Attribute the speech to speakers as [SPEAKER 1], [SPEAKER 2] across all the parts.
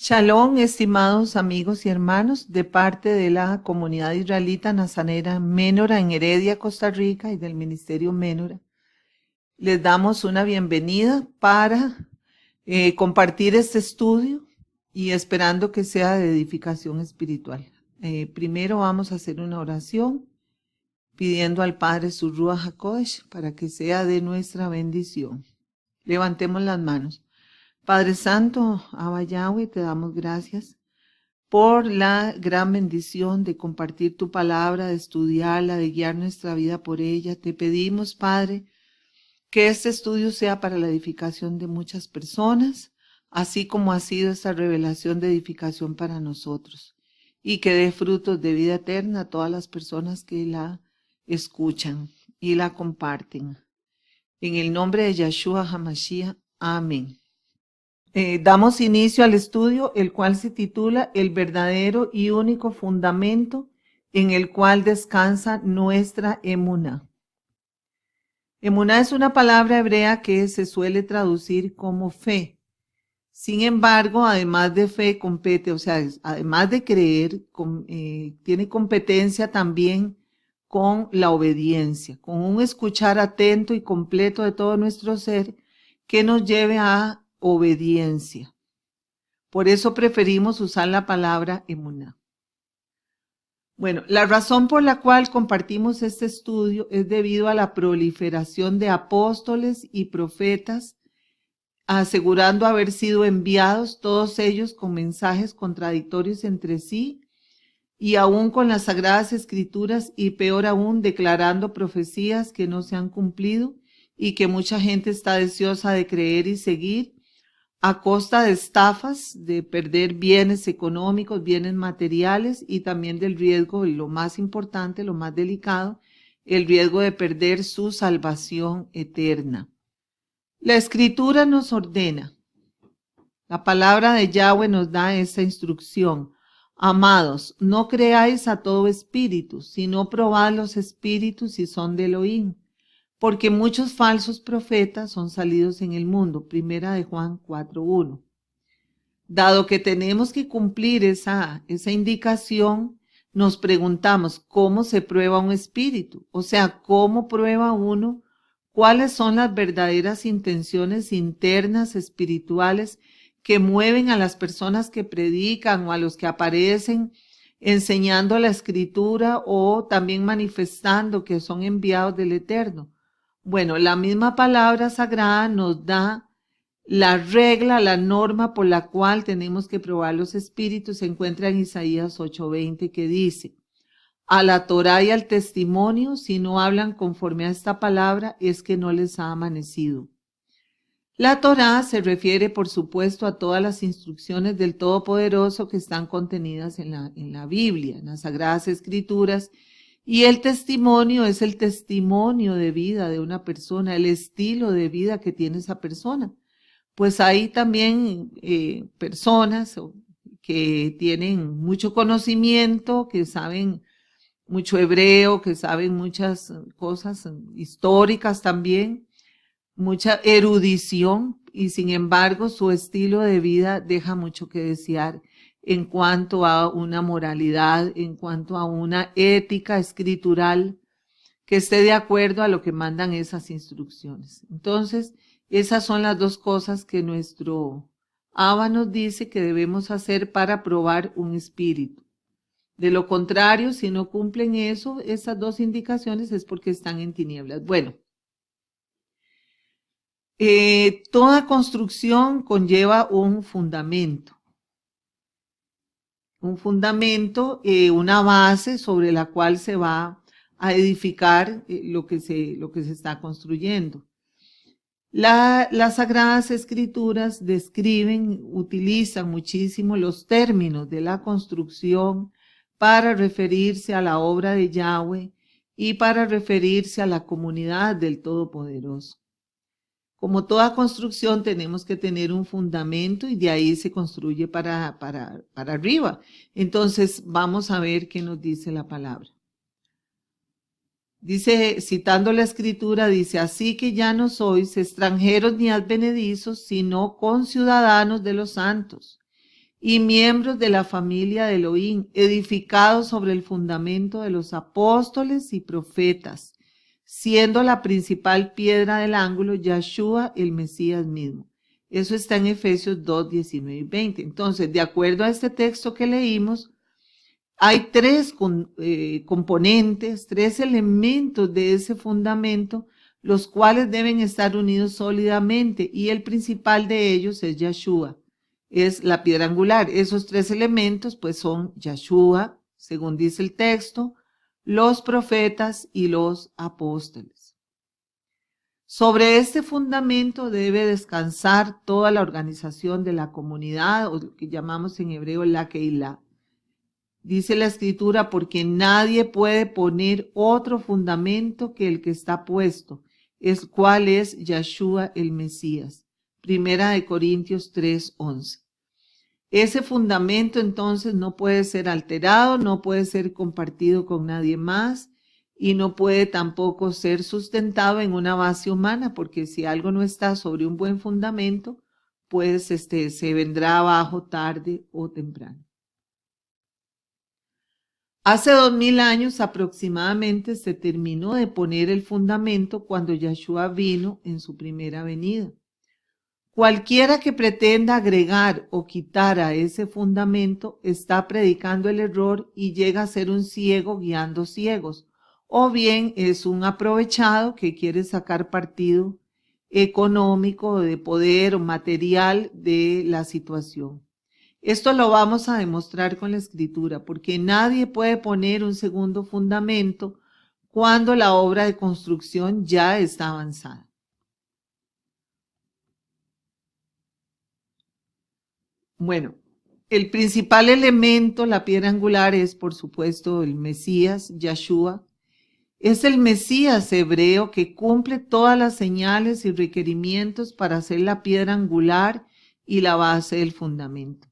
[SPEAKER 1] Shalom, estimados amigos y hermanos, de parte de la comunidad israelita nazarena Menora en Heredia, Costa Rica, y del Ministerio Menora. Les damos una bienvenida para compartir este estudio y esperando que sea de edificación espiritual. Primero vamos a hacer una oración pidiendo al Padre su Ruach HaKodesh para que sea de nuestra bendición. Levantemos las manos. Padre Santo, Abba Yahweh, te damos gracias por la gran bendición de compartir tu palabra, de estudiarla, de guiar nuestra vida por ella. Te pedimos, Padre, que este estudio sea para la edificación de muchas personas, así como ha sido esta revelación de edificación para nosotros, y que dé frutos de vida eterna a todas las personas que la escuchan y la comparten. En el nombre de Yeshua HaMashiach, amén. Damos inicio al estudio, el cual se titula El verdadero y único fundamento en el cual descansa nuestra emuná. Emuná es una palabra hebrea que se suele traducir como fe. Sin embargo, además de fe, además de creer, tiene competencia también con la obediencia, con un escuchar atento y completo de todo nuestro ser que nos lleve a obediencia. Por eso preferimos usar la palabra emuná. Bueno, la razón por la cual compartimos este estudio es debido a la proliferación de apóstoles y profetas, asegurando haber sido enviados todos ellos con mensajes contradictorios entre sí y aún con las Sagradas Escrituras, y peor aún, declarando profecías que no se han cumplido y que mucha gente está deseosa de creer y seguir, a costa de estafas, de perder bienes económicos, bienes materiales, y también del riesgo, lo más importante, lo más delicado, el riesgo de perder su salvación eterna. La Escritura nos ordena, la palabra de Yahweh nos da esta instrucción: amados, no creáis a todo espíritu, sino probad los espíritus si son de Elohim, porque muchos falsos profetas son salidos en el mundo. Primera de Juan 4:1. Dado que tenemos que cumplir esa indicación, nos preguntamos cómo se prueba un espíritu, o sea, cómo prueba uno cuáles son las verdaderas intenciones internas espirituales que mueven a las personas que predican o a los que aparecen enseñando la Escritura o también manifestando que son enviados del Eterno. Bueno, la misma palabra sagrada nos da la regla, la norma por la cual tenemos que probar los espíritus. Se encuentra en Isaías 8:20, que dice: a la Torá y al testimonio, si no hablan conforme a esta palabra, es que no les ha amanecido. La Torá se refiere, por supuesto, a todas las instrucciones del Todopoderoso que están contenidas en la Biblia, en las Sagradas Escrituras, y el testimonio es el testimonio de vida de una persona, el estilo de vida que tiene esa persona. Pues hay también personas que tienen mucho conocimiento, que saben mucho hebreo, que saben muchas cosas históricas también, mucha erudición, y sin embargo su estilo de vida deja mucho que desear en cuanto a una moralidad, en cuanto a una ética escritural que esté de acuerdo a lo que mandan esas instrucciones. Entonces, esas son las dos cosas que nuestro Abba nos dice que debemos hacer para probar un espíritu. De lo contrario, si no cumplen eso, esas dos indicaciones, es porque están en tinieblas. Bueno, toda construcción conlleva un fundamento. Una base sobre la cual se va a edificar lo que se está construyendo. Las Sagradas Escrituras utilizan muchísimo los términos de la construcción para referirse a la obra de Yahweh y para referirse a la comunidad del Todopoderoso. Como toda construcción, tenemos que tener un fundamento y de ahí se construye para arriba. Entonces, vamos a ver qué nos dice la palabra. Dice, citando la Escritura, dice: así que ya no sois extranjeros ni advenedizos, sino conciudadanos de los santos, y miembros de la familia de Elohim, edificados sobre el fundamento de los apóstoles y profetas, siendo la principal piedra del ángulo Yahshua, el Mesías mismo. Eso está en Efesios 2, 19 y 20. Entonces, de acuerdo a este texto que leímos, hay tres componentes, tres elementos de ese fundamento, los cuales deben estar unidos sólidamente, y el principal de ellos es Yahshua, es la piedra angular. Esos tres elementos pues son Yahshua, según dice el texto, los profetas y los apóstoles. Sobre este fundamento debe descansar toda la organización de la comunidad, o lo que llamamos en hebreo la Keilah. Dice la escritura, porque nadie puede poner otro fundamento que el que está puesto, el cual es Yahshua el Mesías. Primera de Corintios 3:11. Ese fundamento entonces no puede ser alterado, no puede ser compartido con nadie más y no puede tampoco ser sustentado en una base humana, porque si algo no está sobre un buen fundamento, pues se vendrá abajo tarde o temprano. Hace 2000 años aproximadamente se terminó de poner el fundamento cuando Yahshua vino en su primera venida. Cualquiera que pretenda agregar o quitar a ese fundamento está predicando el error y llega a ser un ciego guiando ciegos, o bien es un aprovechado que quiere sacar partido económico, de poder o material de la situación. Esto lo vamos a demostrar con la escritura, porque nadie puede poner un segundo fundamento cuando la obra de construcción ya está avanzada. Bueno, el principal elemento, la piedra angular, es por supuesto el Mesías, Yahshua. Es el Mesías hebreo que cumple todas las señales y requerimientos para ser la piedra angular y la base del fundamento.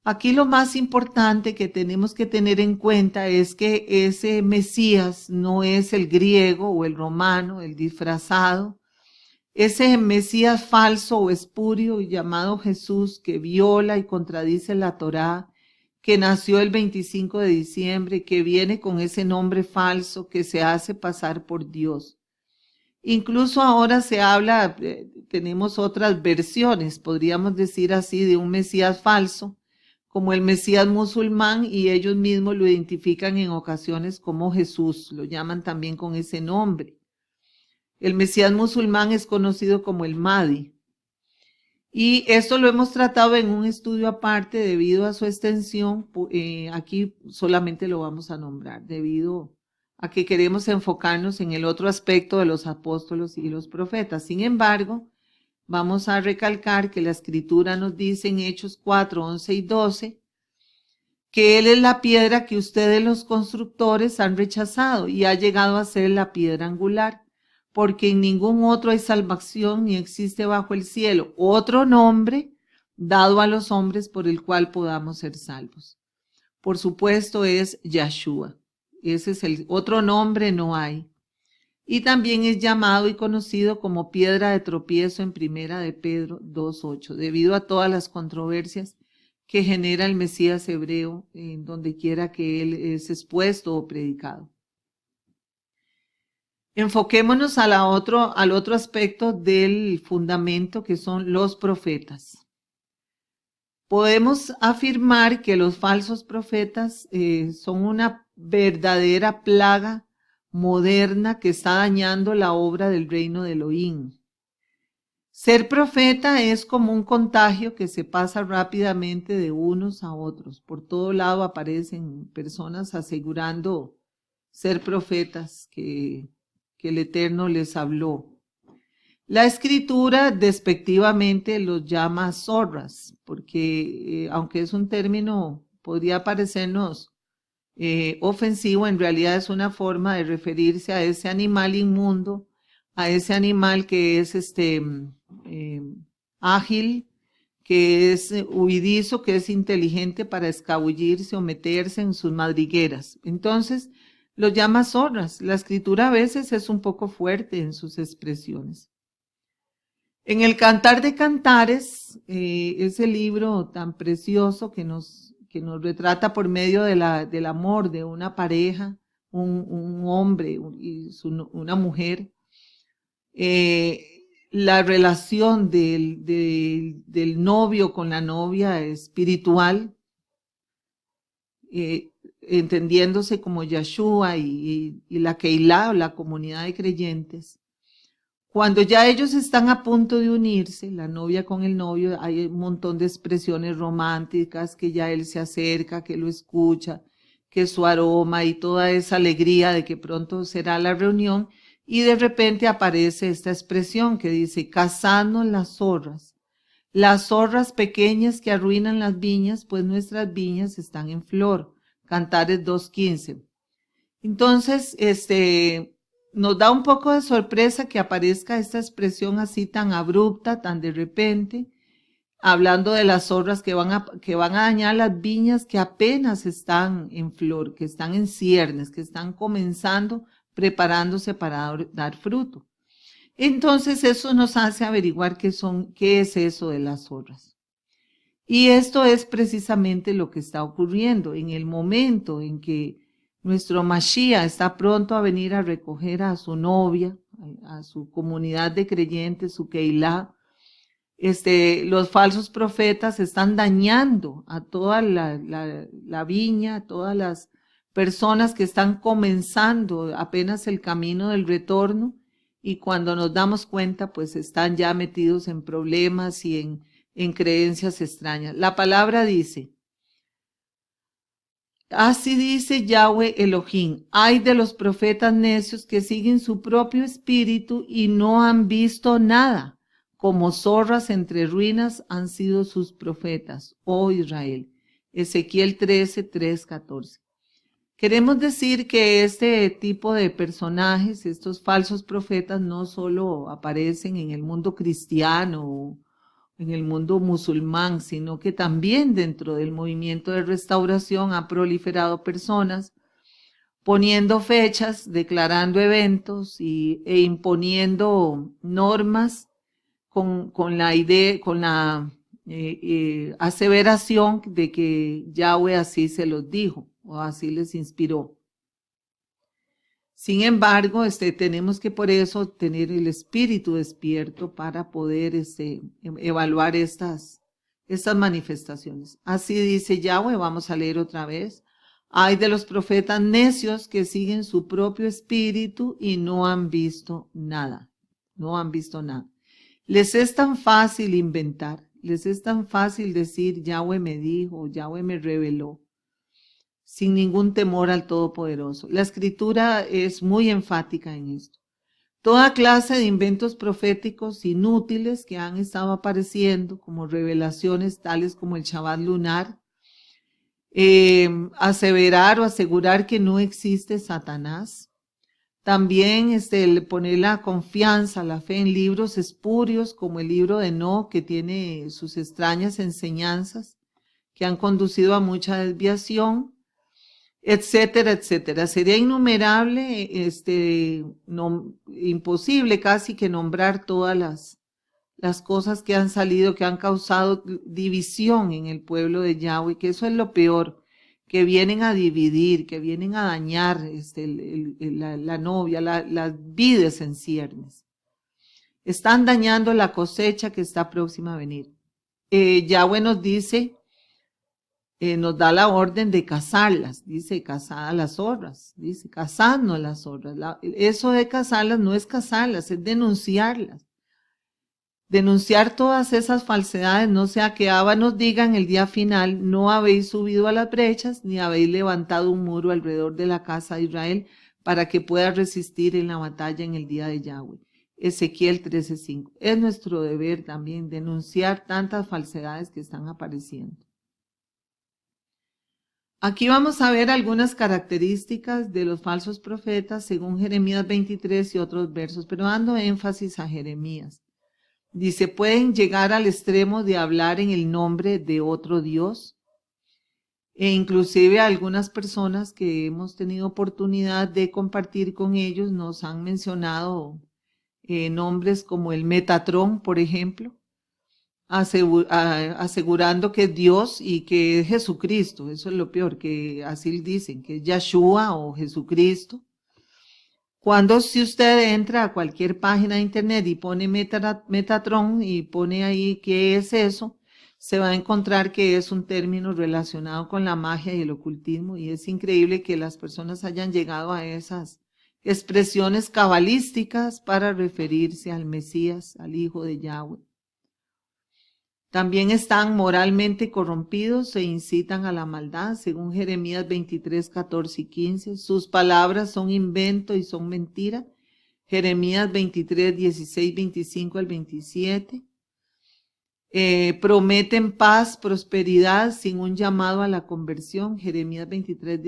[SPEAKER 1] Aquí lo más importante que tenemos que tener en cuenta es que ese Mesías no es el griego o el romano, el disfrazado. Ese Mesías falso o espurio llamado Jesús, que viola y contradice la Torá, que nació el 25 de diciembre, que viene con ese nombre falso, que se hace pasar por Dios. Incluso ahora se habla, tenemos otras versiones, podríamos decir así, de un Mesías falso, como el Mesías musulmán, y ellos mismos lo identifican en ocasiones como Jesús, lo llaman también con ese nombre. El Mesías musulmán es conocido como el Mahdi. Y esto lo hemos tratado en un estudio aparte debido a su extensión. Aquí solamente lo vamos a nombrar debido a que queremos enfocarnos en el otro aspecto de los apóstoles y los profetas. Sin embargo, vamos a recalcar que la escritura nos dice en Hechos 4, 11 y 12 que Él es la piedra que ustedes los constructores han rechazado y ha llegado a ser la piedra angular, porque en ningún otro hay salvación ni existe bajo el cielo otro nombre dado a los hombres por el cual podamos ser salvos. Por supuesto es Yahshua. Ese es el otro nombre, no hay. Y también es llamado y conocido como piedra de tropiezo en Primera de Pedro 2:8, debido a todas las controversias que genera el Mesías hebreo en donde quiera que él es expuesto o predicado. Enfoquémonos al otro aspecto del fundamento, que son los profetas. Podemos afirmar que los falsos profetas son una verdadera plaga moderna que está dañando la obra del reino de Elohim. Ser profeta es como un contagio que se pasa rápidamente de unos a otros. Por todo lado aparecen personas asegurando ser profetas que el Eterno les habló. La escritura despectivamente los llama zorras, porque aunque es un término, podría parecernos ofensivo, en realidad es una forma de referirse a ese animal inmundo, a ese animal que es ágil, que es huidizo, que es inteligente para escabullirse o meterse en sus madrigueras. Entonces, los llama zorras. La escritura a veces es un poco fuerte en sus expresiones. En el Cantar de Cantares, ese libro tan precioso que nos retrata por medio del amor de una pareja, un hombre y una mujer, la relación del novio con la novia espiritual, entendiéndose como Yeshua y la Keilah, la comunidad de creyentes. Cuando ya ellos están a punto de unirse, la novia con el novio, hay un montón de expresiones románticas, que ya él se acerca, que lo escucha, que su aroma y toda esa alegría de que pronto será la reunión, y de repente aparece esta expresión que dice, cazadnos las zorras pequeñas que arruinan las viñas, pues nuestras viñas están en flor. Cantares 2:15. Entonces, nos da un poco de sorpresa que aparezca esta expresión así tan abrupta, tan de repente, hablando de las zorras que van a dañar las viñas que apenas están en flor, que están en ciernes, que están comenzando, preparándose para dar fruto. Entonces eso nos hace averiguar qué es eso de las zorras. Y esto es precisamente lo que está ocurriendo en el momento en que nuestro Mashiach está pronto a venir a recoger a su novia, a su comunidad de creyentes, su Keilah. Los falsos profetas están dañando a toda la viña, a todas las personas que están comenzando apenas el camino del retorno, y cuando nos damos cuenta, pues están ya metidos en problemas y en creencias extrañas. La palabra dice, así dice Yahweh Elohim, ay de los profetas necios que siguen su propio espíritu y no han visto nada. Como zorras entre ruinas han sido sus profetas, oh Israel. Ezequiel 13:3-14. Queremos decir que este tipo de personajes, estos falsos profetas, no solo aparecen en el mundo cristiano o en el mundo musulmán, sino que también dentro del movimiento de restauración han proliferado personas poniendo fechas, declarando eventos e imponiendo normas con la idea, con la aseveración de que Yahweh así se los dijo o así les inspiró. Sin embargo, tenemos que por eso tener el espíritu despierto para poder evaluar estas manifestaciones. Así dice Yahweh, vamos a leer otra vez. Ay de los profetas necios que siguen su propio espíritu y no han visto nada. No han visto nada. Les es tan fácil inventar, les es tan fácil decir Yahweh me dijo, Yahweh me reveló, sin ningún temor al Todopoderoso. La Escritura es muy enfática en esto. Toda clase de inventos proféticos inútiles que han estado apareciendo, como revelaciones tales como el Shabbat lunar, aseverar o asegurar que no existe Satanás. También el poner la confianza, la fe en libros espurios como el libro de Enoc, que tiene sus extrañas enseñanzas que han conducido a mucha desviación, etcétera, etcétera. Sería innumerable, imposible casi que nombrar todas las cosas que han salido, que han causado división en el pueblo de Yahweh, que eso es lo peor, que vienen a dividir, que vienen a dañar la novia, las vides en ciernes. Están dañando la cosecha que está próxima a venir. Yahweh nos dice, nos da la orden de cazarlas, dice, cazad a las zorras, dice, cazadnos las zorras. Eso de cazarlas no es cazarlas, es denunciarlas. Denunciar todas esas falsedades, no sea que Abba nos diga en el día final, no habéis subido a las brechas, ni habéis levantado un muro alrededor de la casa de Israel, para que pueda resistir en la batalla en el día de Yahweh. Ezequiel 13:5. Es nuestro deber también denunciar tantas falsedades que están apareciendo. Aquí vamos a ver algunas características de los falsos profetas según Jeremías 23 y otros versos, pero dando énfasis a Jeremías. Dice, pueden llegar al extremo de hablar en el nombre de otro Dios. E inclusive algunas personas que hemos tenido oportunidad de compartir con ellos nos han mencionado nombres como el Metatrón, por ejemplo, asegurando que es Dios y que es Jesucristo. Eso es lo peor, que así dicen, que es Yahshua o Jesucristo. Cuando si usted entra a cualquier página de internet y pone Metatron y pone ahí qué es eso, se va a encontrar que es un término relacionado con la magia y el ocultismo, y es increíble que las personas hayan llegado a esas expresiones cabalísticas para referirse al Mesías, al Hijo de Yahweh. También están moralmente corrompidos e incitan a la maldad, según Jeremías 23, 14 y 15. Sus palabras son invento y son mentira. Jeremías 23, 16, 25 al 27. Prometen paz, prosperidad, sin un llamado a la conversión. Jeremías 23,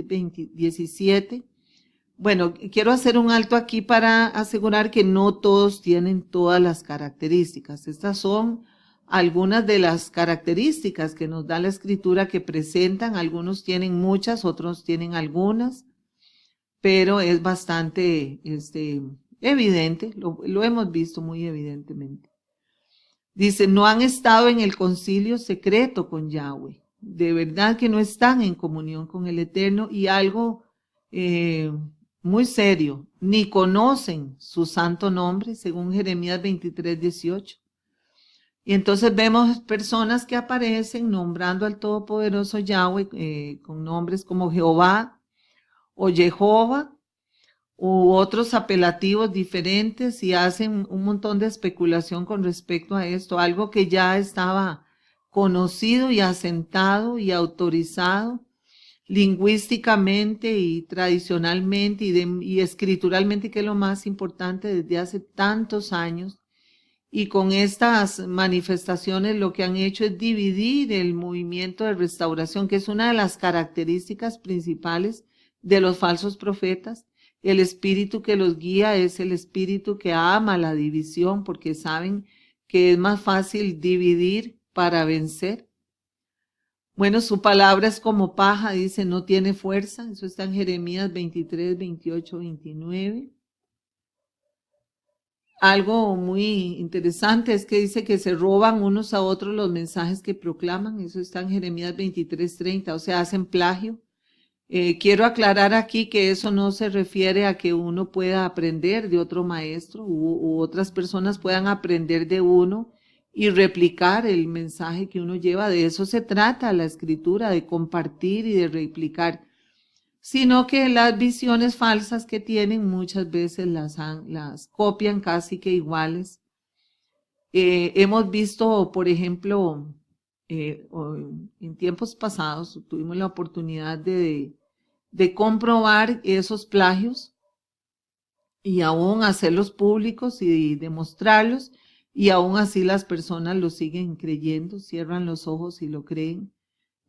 [SPEAKER 1] 17. Bueno, quiero hacer un alto aquí para asegurar que no todos tienen todas las características. Estas son algunas de las características que nos da la escritura que presentan. Algunos tienen muchas, otros tienen algunas, pero es bastante evidente, lo hemos visto muy evidentemente. Dice, no han estado en el concilio secreto con Yahweh. De verdad que no están en comunión con el Eterno, y algo muy serio, ni conocen su santo nombre, según Jeremías 23, 18. Y entonces vemos personas que aparecen nombrando al Todopoderoso Yahweh con nombres como Jehová o Jehová u otros apelativos diferentes, y hacen un montón de especulación con respecto a esto, algo que ya estaba conocido y asentado y autorizado lingüísticamente y tradicionalmente y escrituralmente, que es lo más importante, desde hace tantos años. Y con estas manifestaciones lo que han hecho es dividir el movimiento de restauración, que es una de las características principales de los falsos profetas. El espíritu que los guía es el espíritu que ama la división, porque saben que es más fácil dividir para vencer. Bueno, su palabra es como paja, dice, no tiene fuerza. Eso está en Jeremías 23, 28, 29. Algo muy interesante es que dice que se roban unos a otros los mensajes que proclaman. Eso está en Jeremías 23, 30, o sea, hacen plagio. Quiero aclarar aquí que eso no se refiere a que uno pueda aprender de otro maestro u otras personas puedan aprender de uno y replicar el mensaje que uno lleva. De eso se trata la escritura, de compartir y de replicar, sino que las visiones falsas que tienen muchas veces las copian casi que iguales. Hemos visto, por ejemplo, en tiempos pasados tuvimos la oportunidad de comprobar esos plagios y aún hacerlos públicos y demostrarlos, y aún así las personas lo siguen creyendo, cierran los ojos y lo creen.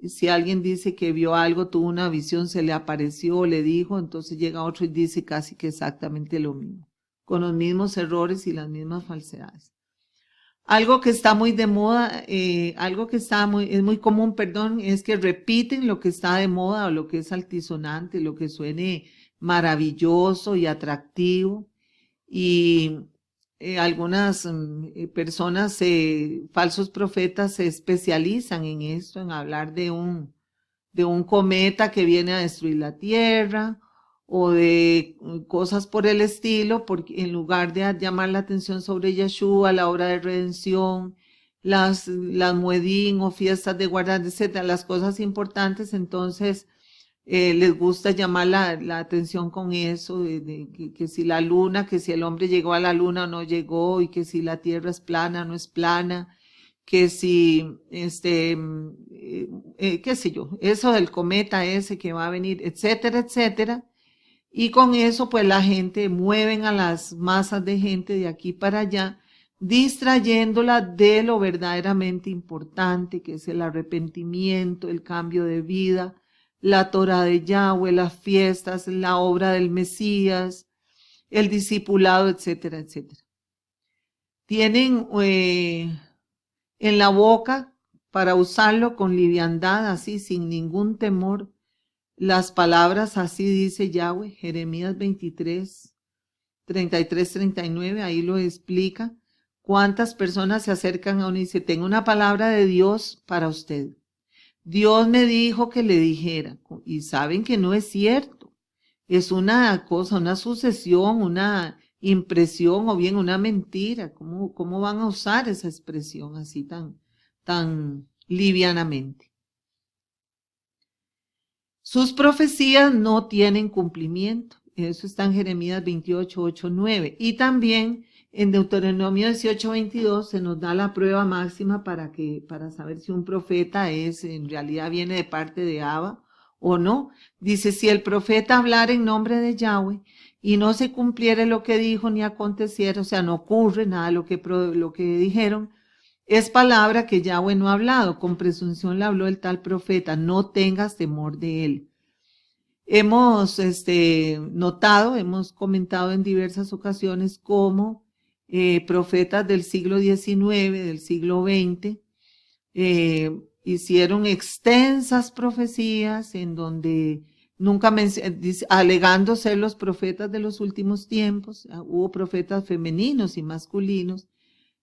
[SPEAKER 1] Si alguien dice que vio algo, tuvo una visión, se le apareció, le dijo, entonces llega otro y dice casi que exactamente lo mismo, con los mismos errores y las mismas falsedades. Algo que está muy de moda, algo que es muy común, perdón, es que repiten lo que está de moda o lo que es altisonante, lo que suene maravilloso y atractivo. Y algunas personas, falsos profetas, se especializan en esto, en hablar de un cometa que viene a destruir la tierra o de cosas por el estilo, porque en lugar de llamar la atención sobre Yeshua, la obra de redención, las muedín o fiestas de guardar, etcétera, las cosas importantes, entonces les gusta llamar la atención con eso, que si la luna, que si el hombre llegó a la luna o no llegó, y que si la tierra es plana o no es plana, que si, qué sé yo, eso del cometa ese que va a venir, etcétera, etcétera. Y con eso, pues la gente, mueven a las masas de gente de aquí para allá, distrayéndola de lo verdaderamente importante, que es el arrepentimiento, el cambio de vida, la Torah de Yahweh, las fiestas, la obra del Mesías, el discipulado, etcétera, etcétera. Tienen en la boca, para usarlo con liviandad, así, sin ningún temor, las palabras, así dice Yahweh, Jeremías 23, 33, 39, ahí lo explica. ¿Cuántas personas se acercan a uno y dicen, tengo una palabra de Dios para usted? Dios me dijo que le dijera, y saben que no es cierto. Es una cosa, una sucesión, una impresión o bien una mentira. ¿Cómo van a usar esa expresión así tan livianamente? Sus profecías no tienen cumplimiento. Eso está en Jeremías 28, 8, 9. Y también en Deuteronomio 18, 22 se nos da la prueba máxima para saber si un profeta en realidad viene de parte de Abba o no. Dice, si el profeta hablara en nombre de Yahweh y no se cumpliere lo que dijo ni aconteciera, o sea, no ocurre nada lo que dijeron, es palabra que Yahweh no ha hablado, con presunción le habló el tal profeta, no tengas temor de él. Hemos notado, hemos comentado en diversas ocasiones cómo profetas del siglo XIX, del siglo XX, hicieron extensas profecías en donde alegando ser los profetas de los últimos tiempos, hubo profetas femeninos y masculinos,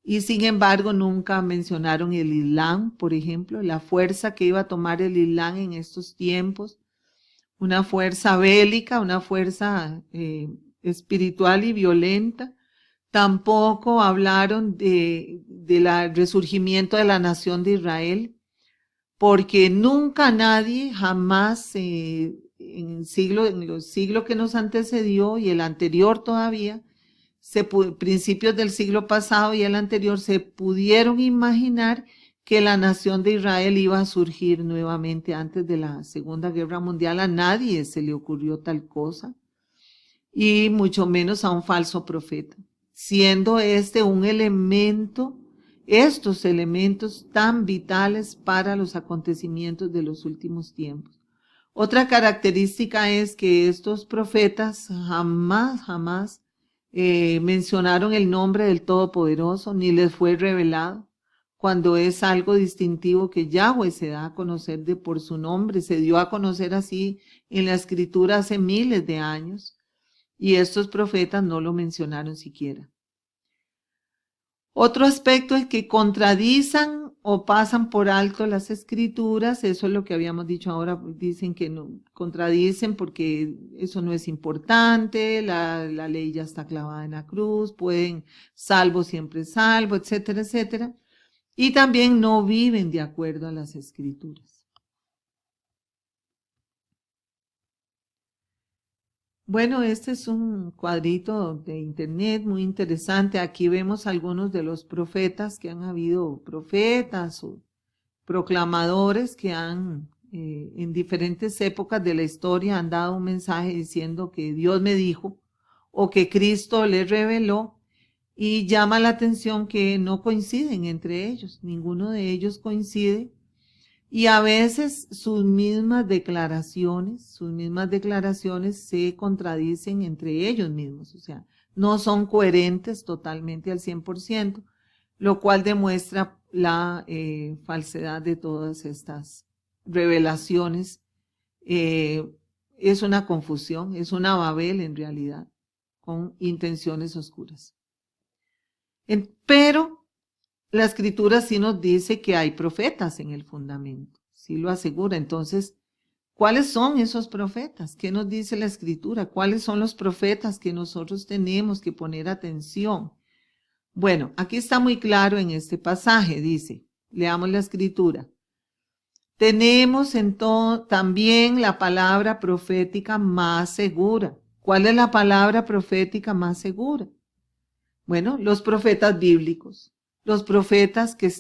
[SPEAKER 1] y sin embargo nunca mencionaron el Islam, por ejemplo, la fuerza que iba a tomar el Islam en estos tiempos, una fuerza bélica, una fuerza espiritual y violenta. Tampoco hablaron del resurgimiento de la nación de Israel, porque nunca nadie, jamás, en los siglos que nos antecedió y el anterior todavía, principios del siglo pasado y el anterior, se pudieron imaginar que la nación de Israel iba a surgir nuevamente antes de la Segunda Guerra Mundial. A nadie se le ocurrió tal cosa, y mucho menos a un falso profeta, siendo un elemento, estos elementos tan vitales para los acontecimientos de los últimos tiempos. Otra característica es que estos profetas jamás mencionaron el nombre del Todopoderoso, ni les fue revelado, cuando es algo distintivo que Yahweh se da a conocer por su nombre, se dio a conocer así en la Escritura hace miles de años, y estos profetas no lo mencionaron siquiera. Otro aspecto es que contradicen o pasan por alto las escrituras. Eso es lo que habíamos dicho ahora, dicen que no, contradicen porque eso no es importante, la ley ya está clavada en la cruz, pueden salvo siempre salvo, etcétera, etcétera. Y también no viven de acuerdo a las escrituras. Bueno, este es un cuadrito de internet muy interesante. Aquí vemos algunos de los profetas que han habido, profetas o proclamadores que en diferentes épocas de la historia han dado un mensaje diciendo que Dios me dijo o que Cristo les reveló, y llama la atención que no coinciden entre ellos, ninguno de ellos coincide. Y a veces sus mismas declaraciones se contradicen entre ellos mismos, o sea, no son coherentes totalmente al 100%, lo cual demuestra la falsedad de todas estas revelaciones. Es una confusión, es una Babel en realidad, con intenciones oscuras. Pero la Escritura sí nos dice que hay profetas en el fundamento, sí lo asegura. Entonces, ¿cuáles son esos profetas? ¿Qué nos dice la Escritura? ¿Cuáles son los profetas que nosotros tenemos que poner atención? Bueno, aquí está muy claro en este pasaje, dice, leamos la Escritura. Tenemos también la palabra profética más segura. ¿Cuál es la palabra profética más segura? Bueno, los profetas bíblicos. Los profetas que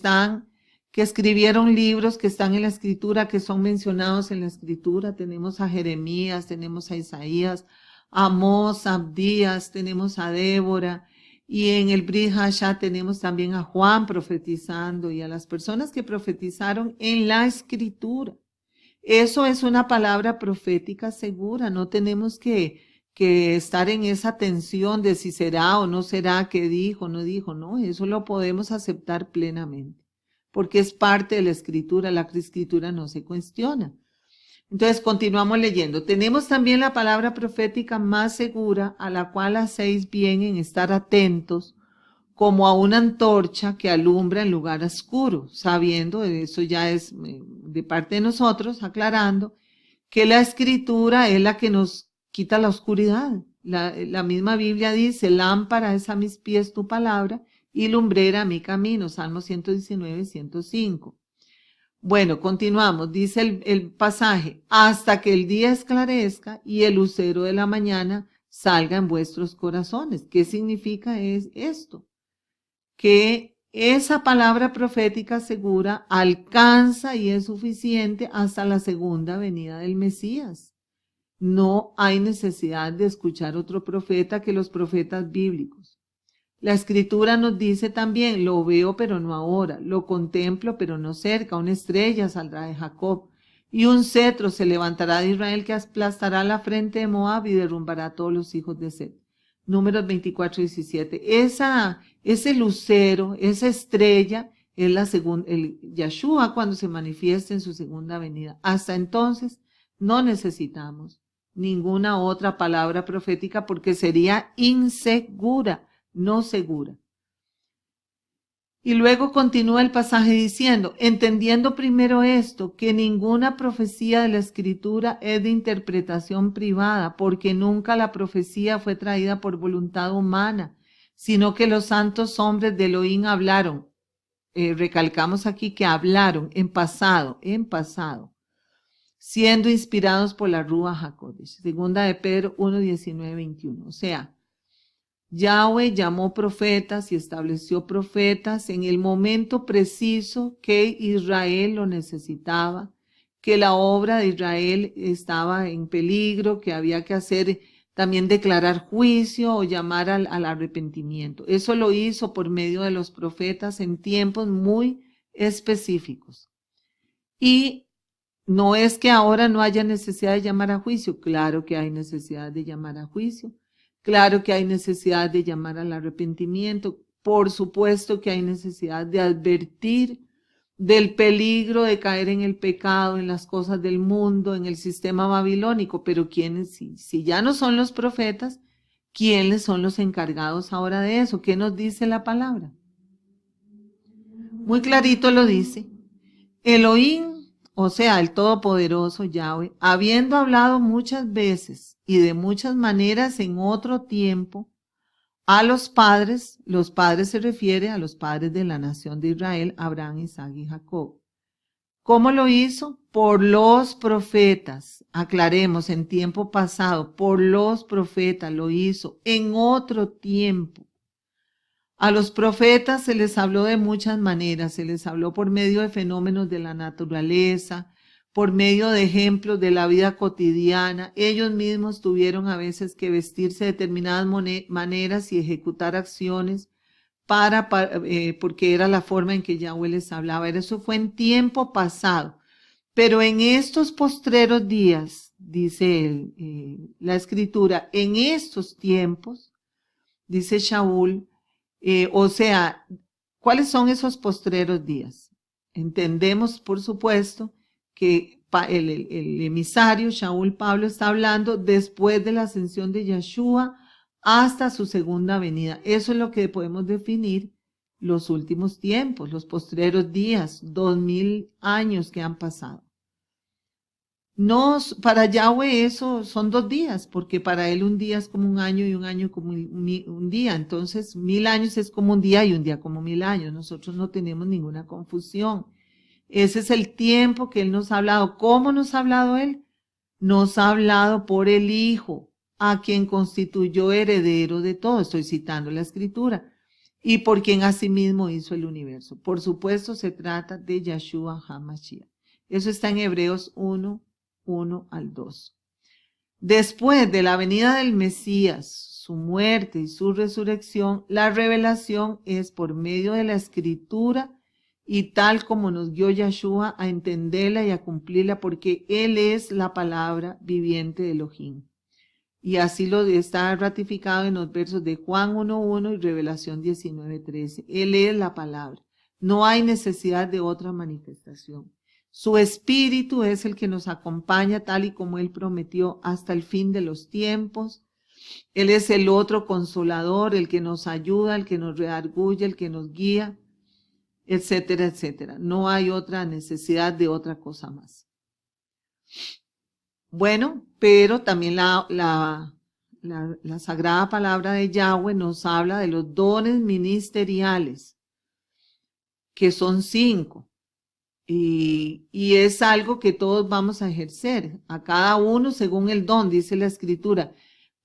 [SPEAKER 1] escribieron libros que están en la Escritura, que son mencionados en la Escritura. Tenemos a Jeremías, tenemos a Isaías, a Amós, a Abdías, tenemos a Débora, y en el Brit Hashá tenemos también a Juan profetizando, y a las personas que profetizaron en la Escritura. Eso es una palabra profética segura. No tenemos que estar en esa tensión de si será o no será, que dijo, no dijo, no, eso lo podemos aceptar plenamente, porque es parte de la Escritura no se cuestiona. Entonces continuamos leyendo. Tenemos también la palabra profética más segura, a la cual hacéis bien en estar atentos, como a una antorcha que alumbra en lugar oscuro, sabiendo, eso ya es de parte de nosotros, aclarando, que la escritura es la que nos quita la oscuridad. La misma Biblia dice, lámpara es a mis pies tu palabra y lumbrera a mi camino, Salmo 119, 105. Bueno, continuamos, dice el pasaje, hasta que el día esclarezca y el lucero de la mañana salga en vuestros corazones. ¿Qué significa esto? Que esa palabra profética segura alcanza y es suficiente hasta la segunda venida del Mesías. No hay necesidad de escuchar otro profeta que los profetas bíblicos. La escritura nos dice también, lo veo pero no ahora, lo contemplo pero no cerca, una estrella saldrá de Jacob y un cetro se levantará de Israel que aplastará la frente de Moab y derrumbará a todos los hijos de Set. Números 24, 17. Ese lucero, esa estrella, es la segunda, el Yahshua cuando se manifiesta en su segunda venida. Hasta entonces no necesitamos ninguna otra palabra profética porque sería insegura, no segura. Y luego continúa el pasaje diciendo, entendiendo primero esto, que ninguna profecía de la Escritura es de interpretación privada, porque nunca la profecía fue traída por voluntad humana, sino que los santos hombres de Elohim hablaron. Recalcamos aquí que hablaron en pasado, siendo inspirados por la Ruach HaKodesh. Segunda de Pedro 1, 19, 21. O sea, Yahweh llamó profetas y estableció profetas en el momento preciso que Israel lo necesitaba, que la obra de Israel estaba en peligro, que había que hacer también declarar juicio o llamar al arrepentimiento. Eso lo hizo por medio de los profetas en tiempos muy específicos. Y no es que ahora no haya necesidad de llamar a juicio, claro que hay necesidad de llamar a juicio. Claro que hay necesidad de llamar al arrepentimiento, por supuesto que hay necesidad de advertir del peligro de caer en el pecado, en las cosas del mundo, en el sistema babilónico, pero ¿quiénes, si ya no son los profetas, quiénes son los encargados ahora de eso? ¿Qué nos dice la palabra? Muy clarito lo dice. Elohim, o sea, el Todopoderoso Yahweh, habiendo hablado muchas veces y de muchas maneras en otro tiempo a los padres se refiere a los padres de la nación de Israel, Abraham, Isaac y Jacob. ¿Cómo lo hizo? Por los profetas. Aclaremos, en tiempo pasado, por los profetas lo hizo en otro tiempo. A los profetas se les habló de muchas maneras, se les habló por medio de fenómenos de la naturaleza, por medio de ejemplos de la vida cotidiana. Ellos mismos tuvieron a veces que vestirse de determinadas maneras y ejecutar acciones porque era la forma en que Yahweh les hablaba. Eso fue en tiempo pasado. Pero en estos postreros días, dice la escritura, en estos tiempos, dice Shaul, o sea, ¿cuáles son esos postreros días? Entendemos, por supuesto, que el emisario Shaul Pablo está hablando después de la ascensión de Yeshua hasta su segunda venida. Eso es lo que podemos definir los últimos tiempos, los postreros días, 2000 años que han pasado. No, para Yahweh eso son 2 días, porque para él un día es como un año y un año como un día. Entonces 1000 años es como un día y un día como 1000 años. Nosotros no tenemos ninguna confusión. Ese es el tiempo que él nos ha hablado. ¿Cómo nos ha hablado él? Nos ha hablado por el Hijo, a quien constituyó heredero de todo. Estoy citando la escritura. Y por quien asimismo hizo el universo. Por supuesto se trata de Yahshua HaMashiach. Eso está en Hebreos 1 al 2. Después de la venida del Mesías, su muerte y su resurrección, la revelación es por medio de la escritura y tal como nos guió Yahshua a entenderla y a cumplirla, porque Él es la palabra viviente de Elohim. Y así lo está ratificado en los versos de Juan 1:1 y Revelación 19:13. Él es la palabra. No hay necesidad de otra manifestación. Su espíritu es el que nos acompaña tal y como Él prometió hasta el fin de los tiempos. Él es el otro consolador, el que nos ayuda, el que nos redarguye, el que nos guía, etcétera, etcétera. No hay otra necesidad de otra cosa más. Bueno, pero también la sagrada palabra de Yahweh nos habla de los dones ministeriales, que son 5. Y es algo que todos vamos a ejercer, a cada uno según el don, dice la Escritura.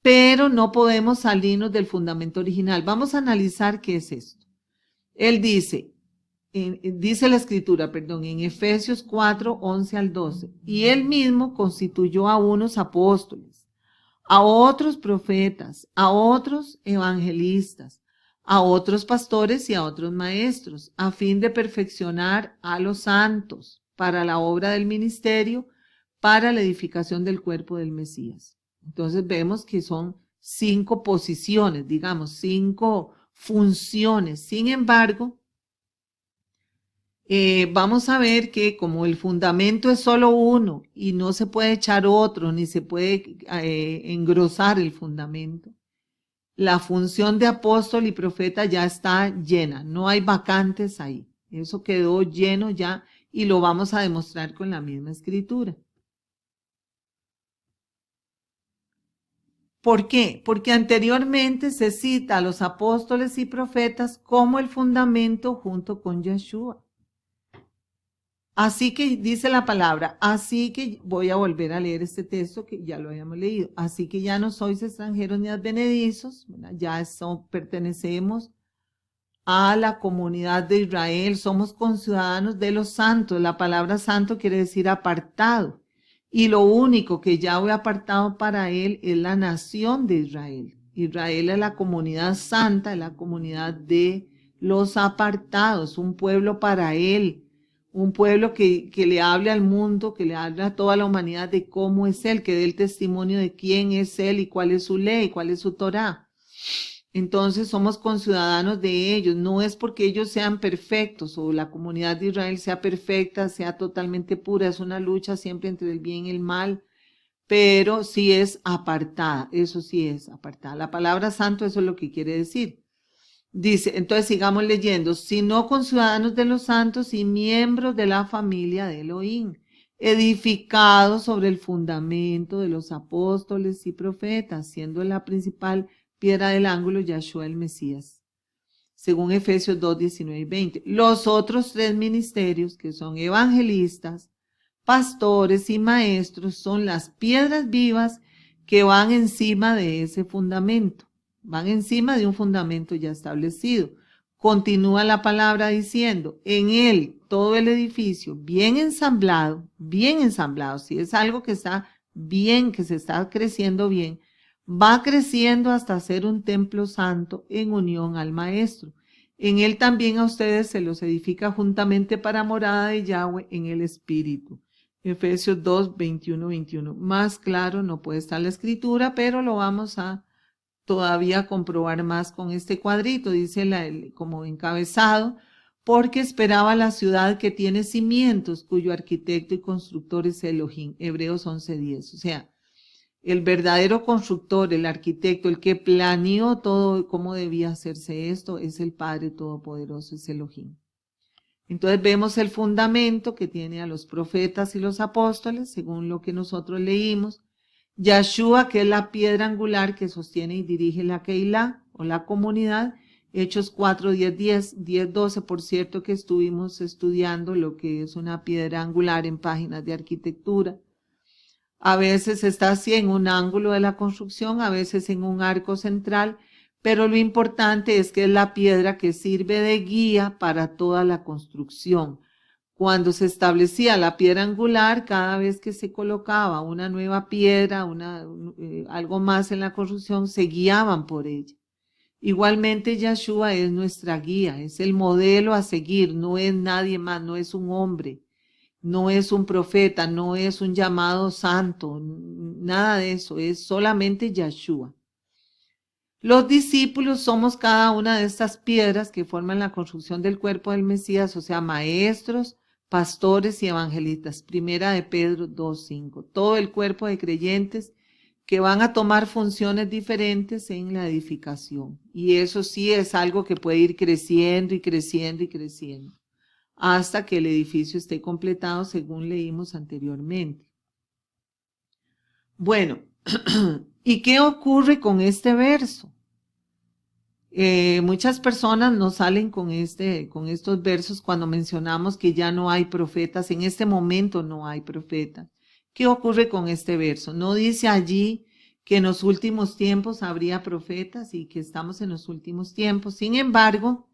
[SPEAKER 1] Pero no podemos salirnos del fundamento original. Vamos a analizar qué es esto. Él dice, dice la Escritura, perdón, en Efesios 4, 11 al 12, y Él mismo constituyó a unos apóstoles, a otros profetas, a otros evangelistas, a otros pastores y a otros maestros, a fin de perfeccionar a los santos para la obra del ministerio, para la edificación del cuerpo del Mesías. Entonces vemos que son 5 posiciones, digamos, 5 funciones. Sin embargo, vamos a ver que como el fundamento es solo uno y no se puede echar otro, ni se puede engrosar el fundamento, la función de apóstol y profeta ya está llena, no hay vacantes ahí. Eso quedó lleno ya y lo vamos a demostrar con la misma Escritura. ¿Por qué? Porque anteriormente se cita a los apóstoles y profetas como el fundamento junto con Yeshua. Así que dice la palabra, así que voy a volver a leer este texto que ya lo habíamos leído. Así que ya no sois extranjeros ni advenedizos, ya pertenecemos a la comunidad de Israel, somos conciudadanos de los santos. La palabra santo quiere decir apartado. Y lo único que Yahweh ha apartado para él es la nación de Israel. Israel es la comunidad santa, es la comunidad de los apartados, un pueblo para él, un pueblo que le hable al mundo, que le hable a toda la humanidad de cómo es él, que dé el testimonio de quién es él y cuál es su ley, cuál es su Torá. Entonces somos conciudadanos de ellos, no es porque ellos sean perfectos o la comunidad de Israel sea perfecta, sea totalmente pura, es una lucha siempre entre el bien y el mal, pero sí es apartada, eso sí es apartada. La palabra santo, eso es lo que quiere decir. Dice, entonces sigamos leyendo, sino conciudadanos de los santos y miembros de la familia de Elohim, edificados sobre el fundamento de los apóstoles y profetas, siendo la principal piedra del ángulo Yahshua el Mesías, según Efesios 2, 19 y 20. Los otros 3 ministerios, que son evangelistas, pastores y maestros, son las piedras vivas que van encima de ese fundamento, van encima de un fundamento ya establecido. Continúa la palabra diciendo, en él todo el edificio bien ensamblado, si es algo que está bien, que se está creciendo bien, va creciendo hasta ser un templo santo en unión al Maestro. En él también a ustedes se los edifica juntamente para morada de Yahweh en el Espíritu. Efesios 2, 21, 21. Más claro no puede estar la escritura, pero lo vamos a todavía comprobar más con este cuadrito. Dice como encabezado, porque esperaba la ciudad que tiene cimientos, cuyo arquitecto y constructor es Elohim. Hebreos 11:10. O sea, el verdadero constructor, el arquitecto, el que planeó todo, cómo debía hacerse esto, es el Padre Todopoderoso, es Elohim. Entonces vemos el fundamento que tiene a los profetas y los apóstoles, según lo que nosotros leímos. Yahshua, que es la piedra angular que sostiene y dirige la Keilah o la comunidad. Hechos 4, 10, 10, 10, 12, por cierto que estuvimos estudiando lo que es una piedra angular en páginas de arquitectura. A veces está así en un ángulo de la construcción, a veces en un arco central, pero lo importante es que es la piedra que sirve de guía para toda la construcción. Cuando se establecía la piedra angular, cada vez que se colocaba una nueva piedra, algo más en la construcción, se guiaban por ella. Igualmente Yahshua es nuestra guía, es el modelo a seguir, no es nadie más, no es un hombre. No es un profeta, no es un llamado santo, nada de eso, es solamente Yahshua. Los discípulos somos cada una de estas piedras que forman la construcción del cuerpo del Mesías, o sea, maestros, pastores y evangelistas. Primera de Pedro 2:5. Todo el cuerpo de creyentes que van a tomar funciones diferentes en la edificación. Y eso sí es algo que puede ir creciendo y creciendo y creciendo hasta que el edificio esté completado, según leímos anteriormente. Bueno, ¿y qué ocurre con este verso? Muchas personas nos salen con estos versos cuando mencionamos que ya no hay profetas. En este momento no hay profetas. ¿Qué ocurre con este verso? No dice allí que en los últimos tiempos habría profetas y que estamos en los últimos tiempos. Sin embargo,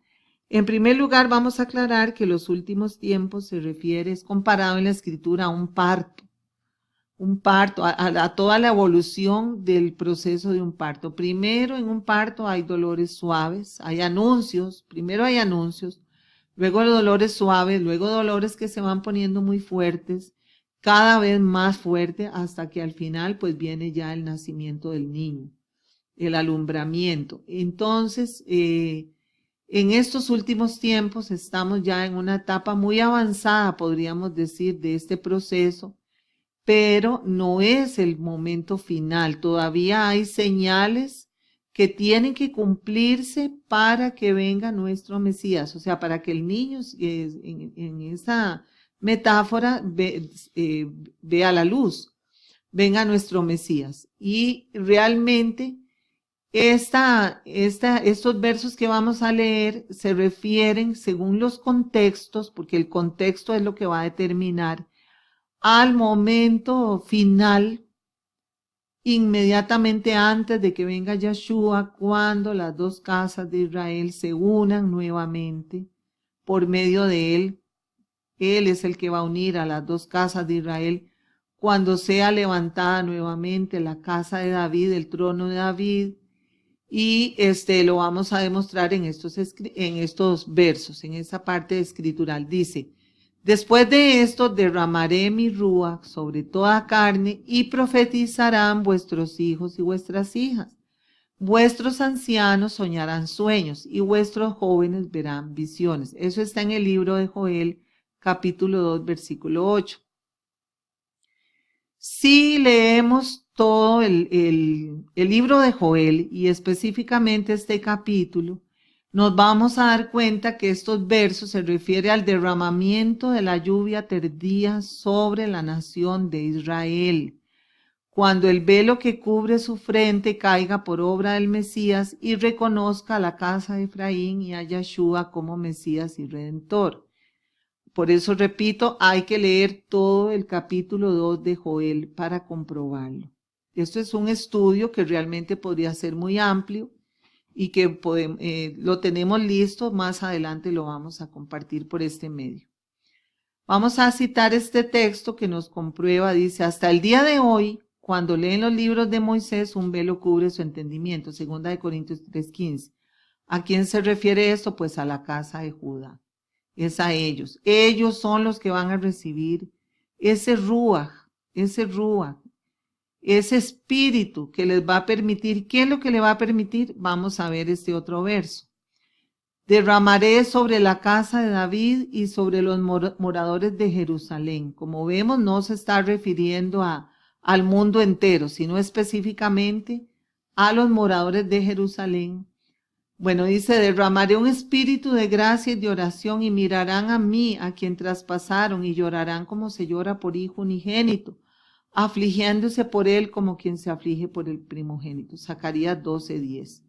[SPEAKER 1] en primer lugar vamos a aclarar que los últimos tiempos se refiere, es comparado en la escritura a un parto, a toda la evolución del proceso de un parto. Primero en un parto hay dolores suaves, hay anuncios, primero hay anuncios, luego dolores suaves, luego dolores que se van poniendo muy fuertes, cada vez más fuerte, hasta que al final pues viene ya el nacimiento del niño, el alumbramiento. Entonces, en estos últimos tiempos estamos ya en una etapa muy avanzada, podríamos decir, de este proceso, pero no es el momento final. Todavía hay señales que tienen que cumplirse para que venga nuestro Mesías, o sea, para que el niño en esa metáfora vea la luz, venga nuestro Mesías. Y realmente estos versos que vamos a leer se refieren, según los contextos, porque el contexto es lo que va a determinar, al momento final, inmediatamente antes de que venga Yeshua, cuando las dos casas de Israel se unan nuevamente por medio de él. Él es el que va a unir a las dos casas de Israel cuando sea levantada nuevamente la casa de David, el trono de David. Y lo vamos a demostrar en estos versos, en esa parte escritural. Dice: después de esto derramaré mi ruach sobre toda carne y profetizarán vuestros hijos y vuestras hijas. Vuestros ancianos soñarán sueños y vuestros jóvenes verán visiones. Eso está en el libro de Joel, capítulo 2, versículo 8. Si leemos todo el libro de Joel y específicamente este capítulo, nos vamos a dar cuenta que estos versos se refieren al derramamiento de la lluvia tardía sobre la nación de Israel, cuando el velo que cubre su frente caiga por obra del Mesías y reconozca a la casa de Efraín y a Yeshua como Mesías y Redentor. Por eso repito, hay que leer todo el capítulo 2 de Joel para comprobarlo. Esto es un estudio que realmente podría ser muy amplio y que lo tenemos listo, más adelante lo vamos a compartir por este medio. Vamos a citar este texto que nos comprueba, dice: hasta el día de hoy, cuando leen los libros de Moisés, un velo cubre su entendimiento. Segunda de Corintios 3:15. ¿A quién se refiere esto? Pues a la casa de Judá. Es a ellos. Ellos son los que van a recibir ese ruach, ese espíritu que les va a permitir. ¿Qué es lo que le va a permitir? Vamos a ver este otro verso. Derramaré sobre la casa de David y sobre los moradores de Jerusalén. Como vemos, no se está refiriendo al mundo entero, sino específicamente a los moradores de Jerusalén. Bueno, dice: derramaré un espíritu de gracia y de oración, y mirarán a mí, a quien traspasaron, y llorarán como se llora por hijo unigénito, afligiéndose por él como quien se aflige por el primogénito. Zacarías 12:10.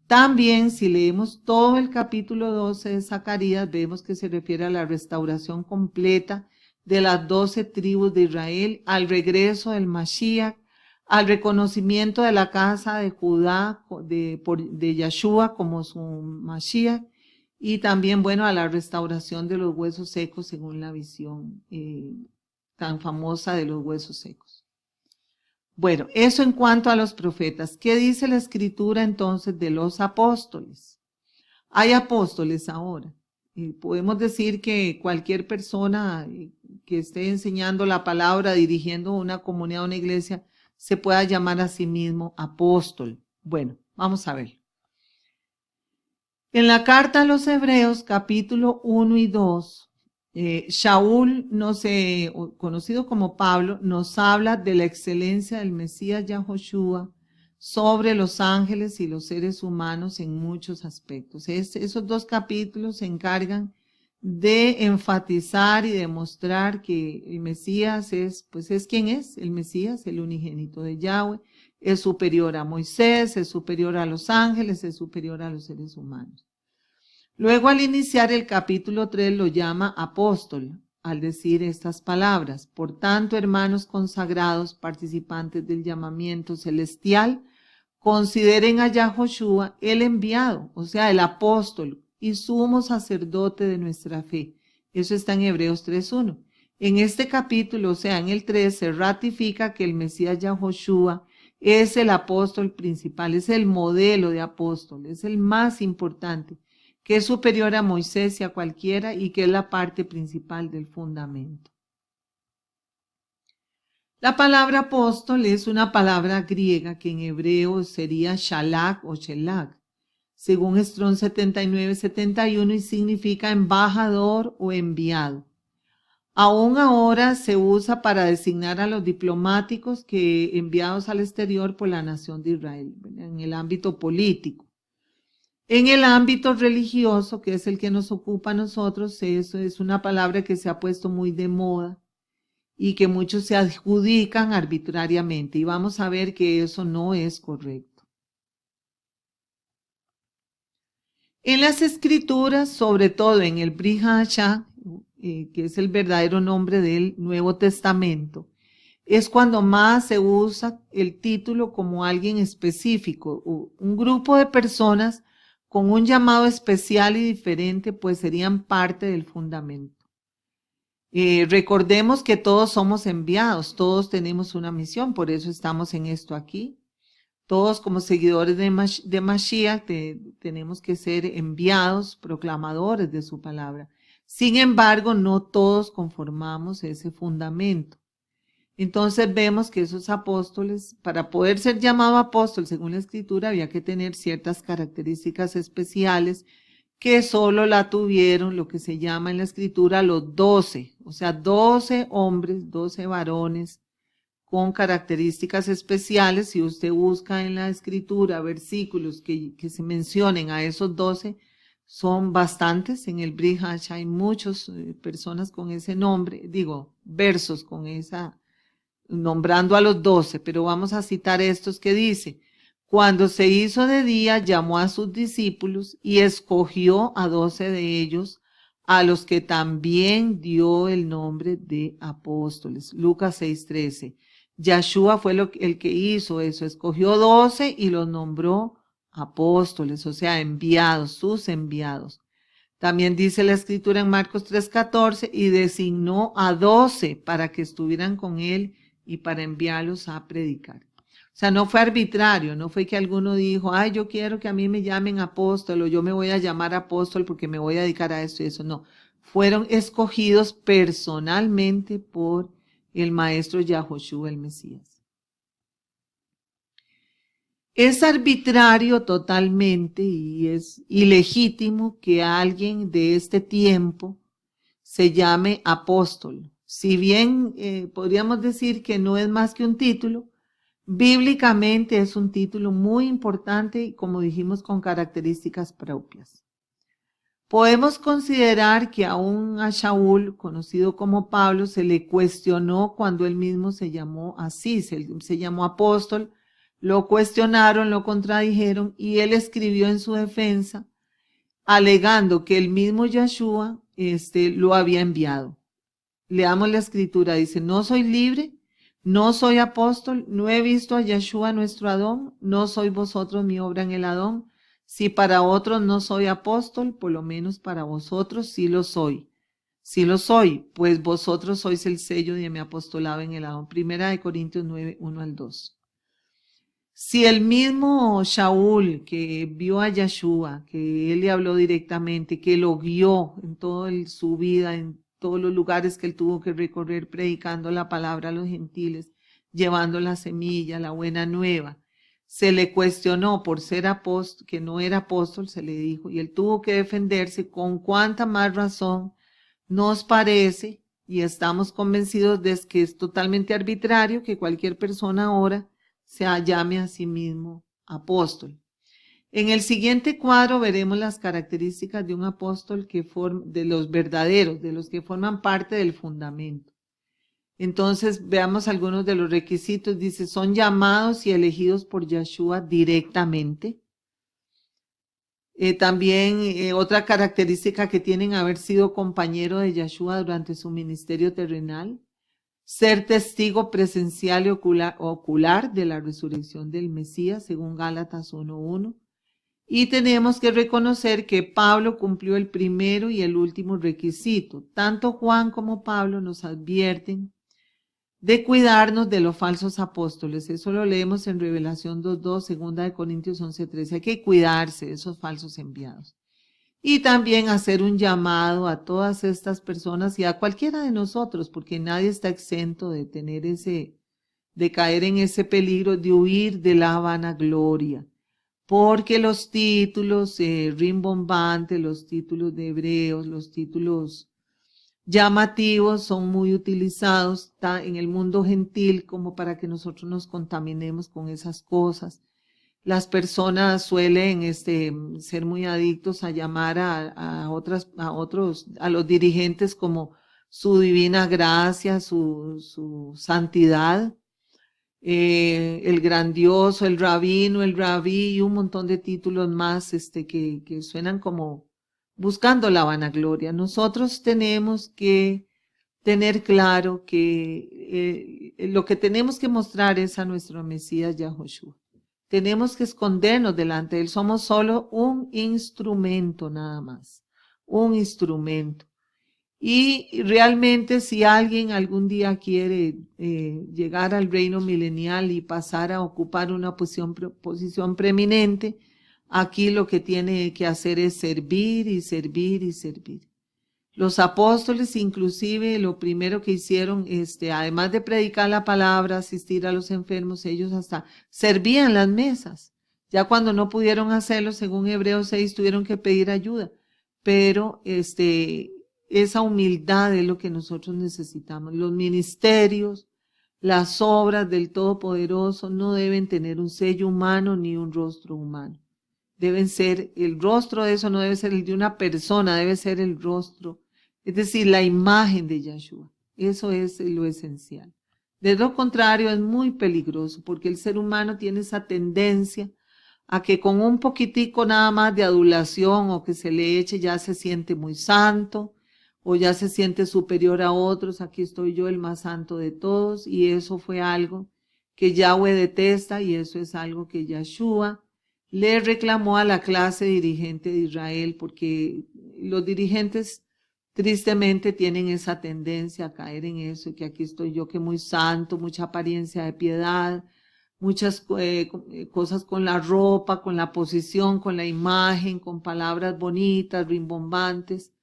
[SPEAKER 1] También, si leemos todo el capítulo 12 de Zacarías, vemos que se refiere a la restauración completa de las 12 tribus de Israel, al regreso del Mashiach, al reconocimiento de la casa de Judá, de Yeshua como su Mashiach, y también, bueno, a la restauración de los huesos secos según la visión tan famosa de los huesos secos. Bueno, eso en cuanto a los profetas. ¿Qué dice la escritura entonces de los apóstoles? Hay apóstoles ahora. Podemos decir que cualquier persona que esté enseñando la palabra, dirigiendo una comunidad o una iglesia, se pueda llamar a sí mismo apóstol. Bueno, vamos a ver. En la carta a los Hebreos, capítulo 1 y 2, Shaul, conocido como Pablo, nos habla de la excelencia del Mesías Yahoshua sobre los ángeles y los seres humanos en muchos aspectos. Esos dos capítulos se encargan de enfatizar y demostrar que el Mesías es quien es, el Mesías, el unigénito de Yahweh, es superior a Moisés, es superior a los ángeles, es superior a los seres humanos. Luego, al iniciar el capítulo 3, lo llama apóstol, al decir estas palabras. Por tanto, hermanos consagrados, participantes del llamamiento celestial, consideren a Yahoshua el enviado, o sea, el apóstol y sumo sacerdote de nuestra fe. Eso está en Hebreos 3:1. En este capítulo, o sea, en el 3, se ratifica que el Mesías Yahoshua es el apóstol principal, es el modelo de apóstol, es el más importante, que es superior a Moisés y a cualquiera y que es la parte principal del fundamento. La palabra apóstol es una palabra griega que en hebreo sería shalach o shelach, según Strong 79-71, y significa embajador o enviado. Aún ahora se usa para designar a los diplomáticos que enviados al exterior por la nación de Israel, en el ámbito político. En el ámbito religioso, que es el que nos ocupa a nosotros, eso es una palabra que se ha puesto muy de moda y que muchos se adjudican arbitrariamente. Y vamos a ver que eso no es correcto. En las escrituras, sobre todo en el Brit Hadashah, que es el verdadero nombre del Nuevo Testamento, es cuando más se usa el título como alguien específico, un grupo de personas con un llamado especial y diferente, pues serían parte del fundamento. Recordemos que todos somos enviados, todos tenemos una misión, por eso estamos en esto aquí. Todos como seguidores de Mashiach tenemos que ser enviados, proclamadores de su palabra. Sin embargo, no todos conformamos ese fundamento. Entonces vemos que esos apóstoles, para poder ser llamado apóstol según la escritura, había que tener ciertas características especiales que solo la tuvieron lo que se llama en la escritura los 12, o sea, 12 hombres, 12 varones con características especiales. Si usted busca en la escritura versículos que se mencionen a esos 12, son bastantes. En el Brit Hadashah hay muchas personas con ese nombre, versos con esa, nombrando a los 12, pero vamos a citar estos que dice: cuando se hizo de día, llamó a sus discípulos y escogió a 12 de ellos, a los que también dio el nombre de apóstoles. Lucas 6:13. Yahshua fue el que hizo eso, escogió 12 y los nombró apóstoles, o sea, enviados, sus enviados. También dice la escritura en Marcos 3:14, y designó a 12 para que estuvieran con él y para enviarlos a predicar. O sea, no fue arbitrario, no fue que alguno dijo, ay, yo quiero que a mí me llamen apóstol o yo me voy a llamar apóstol porque me voy a dedicar a esto y eso. No, fueron escogidos personalmente por el maestro Yahoshua, el Mesías. Es arbitrario totalmente y es ilegítimo que alguien de este tiempo se llame apóstol. Si bien podríamos decir que no es más que un título, bíblicamente es un título muy importante y, como dijimos, con características propias. Podemos considerar que aún a Shaul, conocido como Pablo, se le cuestionó cuando él mismo se llamó así, se llamó apóstol, lo cuestionaron, lo contradijeron y él escribió en su defensa, alegando que el mismo Yahshua lo había enviado. Leamos la escritura, dice: no soy libre, no soy apóstol, no he visto a Yahshua nuestro Adón, no soy vosotros mi obra en el Adón. Si para otros no soy apóstol, por lo menos para vosotros sí lo soy. Sí lo soy, pues vosotros sois el sello de mi apostolado en el Adón. 1 Corintios 9, 1-2. Si el mismo Shaul que vio a Yahshua, que él le habló directamente, que lo guió en toda su vida, en todos los lugares que él tuvo que recorrer predicando la palabra a los gentiles, llevando la semilla, la buena nueva, se le cuestionó por ser apóstol, que no era apóstol, se le dijo, y él tuvo que defenderse. Con cuánta más razón nos parece y estamos convencidos de que es totalmente arbitrario que cualquier persona ahora se llame a sí mismo apóstol. En el siguiente cuadro veremos las características de un apóstol de los verdaderos, de los que forman parte del fundamento. Entonces veamos algunos de los requisitos. Dice, son llamados y elegidos por Yeshua directamente. También otra característica que tienen haber sido compañero de Yeshua durante su ministerio terrenal, ser testigo presencial y ocular de la resurrección del Mesías, según Gálatas 1:1. Y tenemos que reconocer que Pablo cumplió el primero y el último requisito. Tanto Juan como Pablo nos advierten de cuidarnos de los falsos apóstoles. Eso lo leemos en Revelación 2:2, 2 Corintios 11:13. Hay que cuidarse de esos falsos enviados. Y también hacer un llamado a todas estas personas y a cualquiera de nosotros, porque nadie está exento de tener de caer en ese peligro de huir de la vanagloria. Porque los títulos rimbombantes, los títulos de hebreos, los títulos llamativos son muy utilizados en el mundo gentil como para que nosotros nos contaminemos con esas cosas. Las personas suelen ser muy adictos a llamar a los dirigentes como su divina gracia, su santidad, el grandioso, el rabino, el rabí y un montón de títulos más que suenan como buscando la vanagloria. Nosotros tenemos que tener claro que lo que tenemos que mostrar es a nuestro Mesías Yahushua. Tenemos que escondernos delante de él. Somos solo un instrumento nada más, un instrumento. Y realmente si alguien algún día quiere llegar al reino milenial y pasar a ocupar una posición preeminente, aquí lo que tiene que hacer es servir y servir y servir. Los apóstoles inclusive lo primero que hicieron, además de predicar la palabra, asistir a los enfermos, ellos hasta servían las mesas. Ya cuando no pudieron hacerlo, según Hebreos 6, tuvieron que pedir ayuda. Pero esa humildad es lo que nosotros necesitamos. Los ministerios, las obras del Todopoderoso no deben tener un sello humano ni un rostro humano. Deben ser, el rostro de eso no debe ser el de una persona, debe ser el rostro, es decir, la imagen de Yeshua. Eso es lo esencial. De lo contrario, es muy peligroso porque el ser humano tiene esa tendencia a que con un poquitico nada más de adulación o que se le eche ya se siente muy santo o ya se siente superior a otros. Aquí estoy yo, el más santo de todos, y eso fue algo que Yahweh detesta y eso es algo que Yeshua le reclamó a la clase dirigente de Israel, porque los dirigentes tristemente tienen esa tendencia a caer en eso, y que aquí estoy yo que muy santo, mucha apariencia de piedad, muchas cosas con la ropa, con la posición, con la imagen, con palabras bonitas, rimbombantes,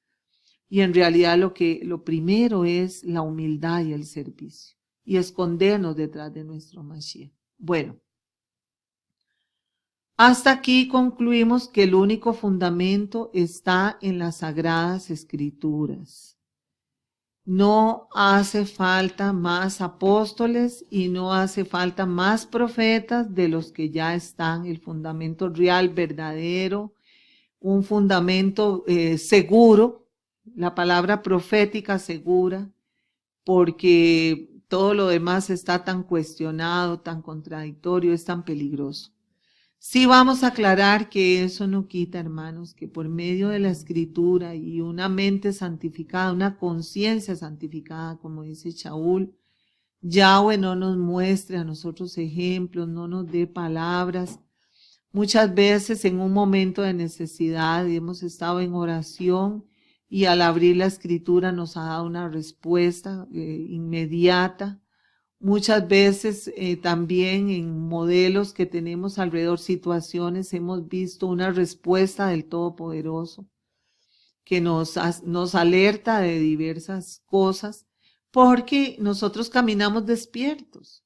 [SPEAKER 1] y en realidad lo primero es la humildad y el servicio, y escondernos detrás de nuestro Mashiach. Bueno, hasta aquí concluimos que el único fundamento está en las Sagradas Escrituras. No hace falta más apóstoles y no hace falta más profetas de los que ya están. El fundamento real, verdadero, un fundamento seguro, la palabra profética segura, porque todo lo demás está tan cuestionado, tan contradictorio, es tan peligroso. Sí vamos a aclarar que eso no quita, hermanos, que por medio de la escritura y una mente santificada, una conciencia santificada, como dice Shaul, Yahweh no nos muestre a nosotros ejemplos, no nos dé palabras. Muchas veces en un momento de necesidad hemos estado en oración y al abrir la escritura nos ha dado una respuesta inmediata. Muchas veces también en modelos que tenemos alrededor, situaciones, hemos visto una respuesta del Todopoderoso que nos alerta de diversas cosas, porque nosotros caminamos despiertos.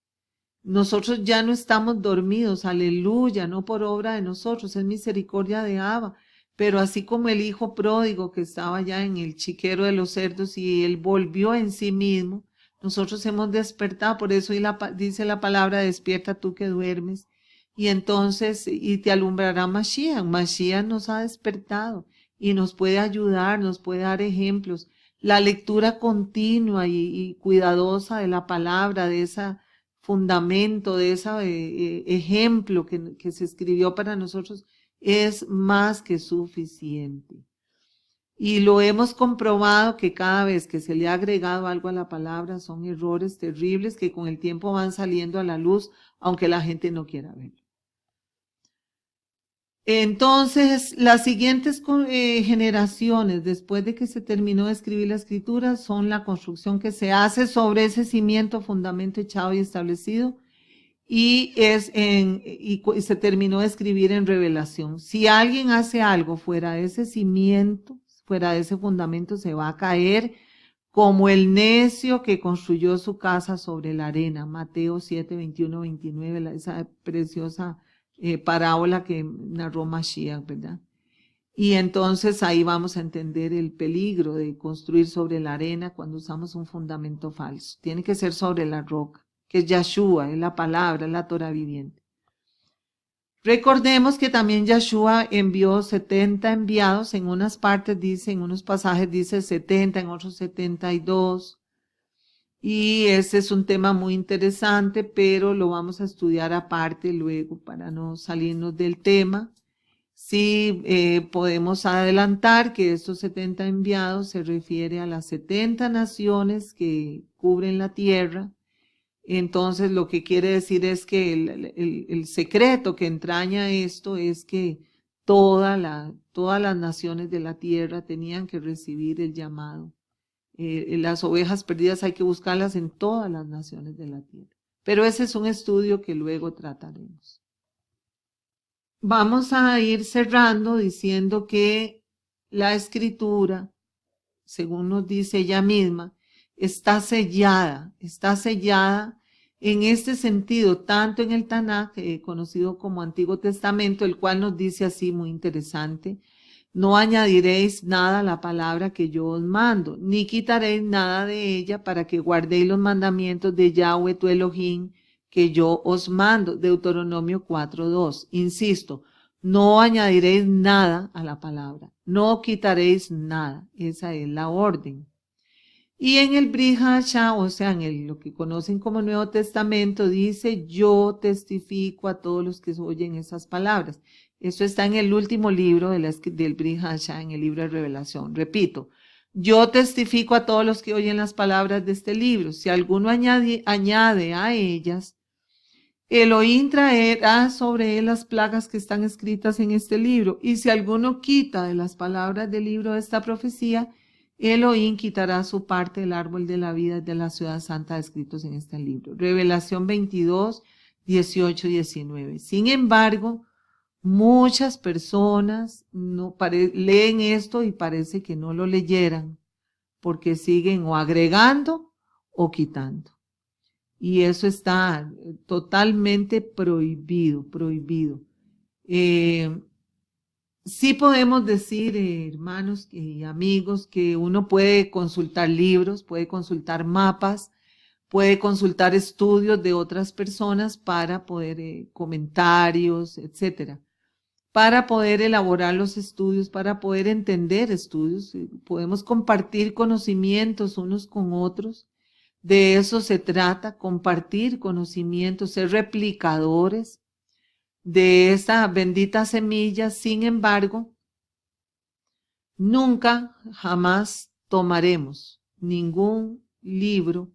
[SPEAKER 1] Nosotros ya no estamos dormidos, aleluya, no por obra de nosotros, es misericordia de Abba. Pero así como el hijo pródigo que estaba ya en el chiquero de los cerdos y él volvió en sí mismo, nosotros hemos despertado, por eso dice la palabra, despierta tú que duermes, y entonces, y te alumbrará Mashiach. Mashiach nos ha despertado y nos puede ayudar, nos puede dar ejemplos. La lectura continua y cuidadosa de la palabra, de ese fundamento, de ese ejemplo que se escribió para nosotros, es más que suficiente. Y lo hemos comprobado que cada vez que se le ha agregado algo a la palabra son errores terribles que con el tiempo van saliendo a la luz, aunque la gente no quiera verlo. Entonces, las siguientes generaciones, después de que se terminó de escribir la escritura, son la construcción que se hace sobre ese cimiento, fundamento echado y establecido, y se terminó de escribir en Revelación. Si alguien hace algo fuera de ese cimiento, fuera de ese fundamento, se va a caer como el necio que construyó su casa sobre la arena. Mateo 7, 21, 29, esa preciosa parábola que narró Mashiach, ¿verdad? Y entonces ahí vamos a entender el peligro de construir sobre la arena cuando usamos un fundamento falso. Tiene que ser sobre la roca, que es Yahshua, es la palabra, es la Torah viviente. Recordemos que también Yahshua envió 70 enviados, en unas partes dice, en unos pasajes dice 70, en otros 72. Y ese es un tema muy interesante, pero lo vamos a estudiar aparte luego para no salirnos del tema. Sí, podemos adelantar que estos 70 enviados se refiere a las 70 naciones que cubren la tierra. Entonces, lo que quiere decir es que el secreto que entraña esto es que todas las naciones de la tierra tenían que recibir el llamado. Las ovejas perdidas hay que buscarlas en todas las naciones de la tierra. Pero ese es un estudio que luego trataremos. Vamos a ir cerrando diciendo que la escritura, según nos dice ella misma, está sellada en este sentido, tanto en el Tanaj, conocido como Antiguo Testamento, el cual nos dice así, muy interesante: no añadiréis nada a la palabra que yo os mando, ni quitaréis nada de ella, para que guardéis los mandamientos de Yahweh tu Elohim, que yo os mando. Deuteronomio 4:2. Insisto, no añadiréis nada a la palabra, no quitaréis nada. Esa es la orden. Y en el Brit Hadashah, o sea, en lo que conocen como Nuevo Testamento, dice: yo testifico a todos los que oyen esas palabras. Eso está en el último libro del Brit Hadashah, en el libro de Revelación. Repito, yo testifico a todos los que oyen las palabras de este libro. Si alguno añade a ellas, Elohim traerá sobre él las plagas que están escritas en este libro. Y si alguno quita de las palabras del libro de esta profecía, Elohim quitará su parte del árbol de la vida de la ciudad santa escritos en este libro. Revelación 22, 18 y 19. Sin embargo, muchas personas leen esto y parece que no lo leyeran, porque siguen o agregando o quitando. Y eso está totalmente prohibido. Sí podemos decir, hermanos y amigos, que uno puede consultar libros, puede consultar mapas, puede consultar estudios de otras personas para poder, comentarios, etcétera, para poder elaborar los estudios, para poder entender estudios. Podemos compartir conocimientos unos con otros. De eso se trata, compartir conocimientos, ser replicadores de esta bendita semilla. Sin embargo, nunca, jamás tomaremos ningún libro,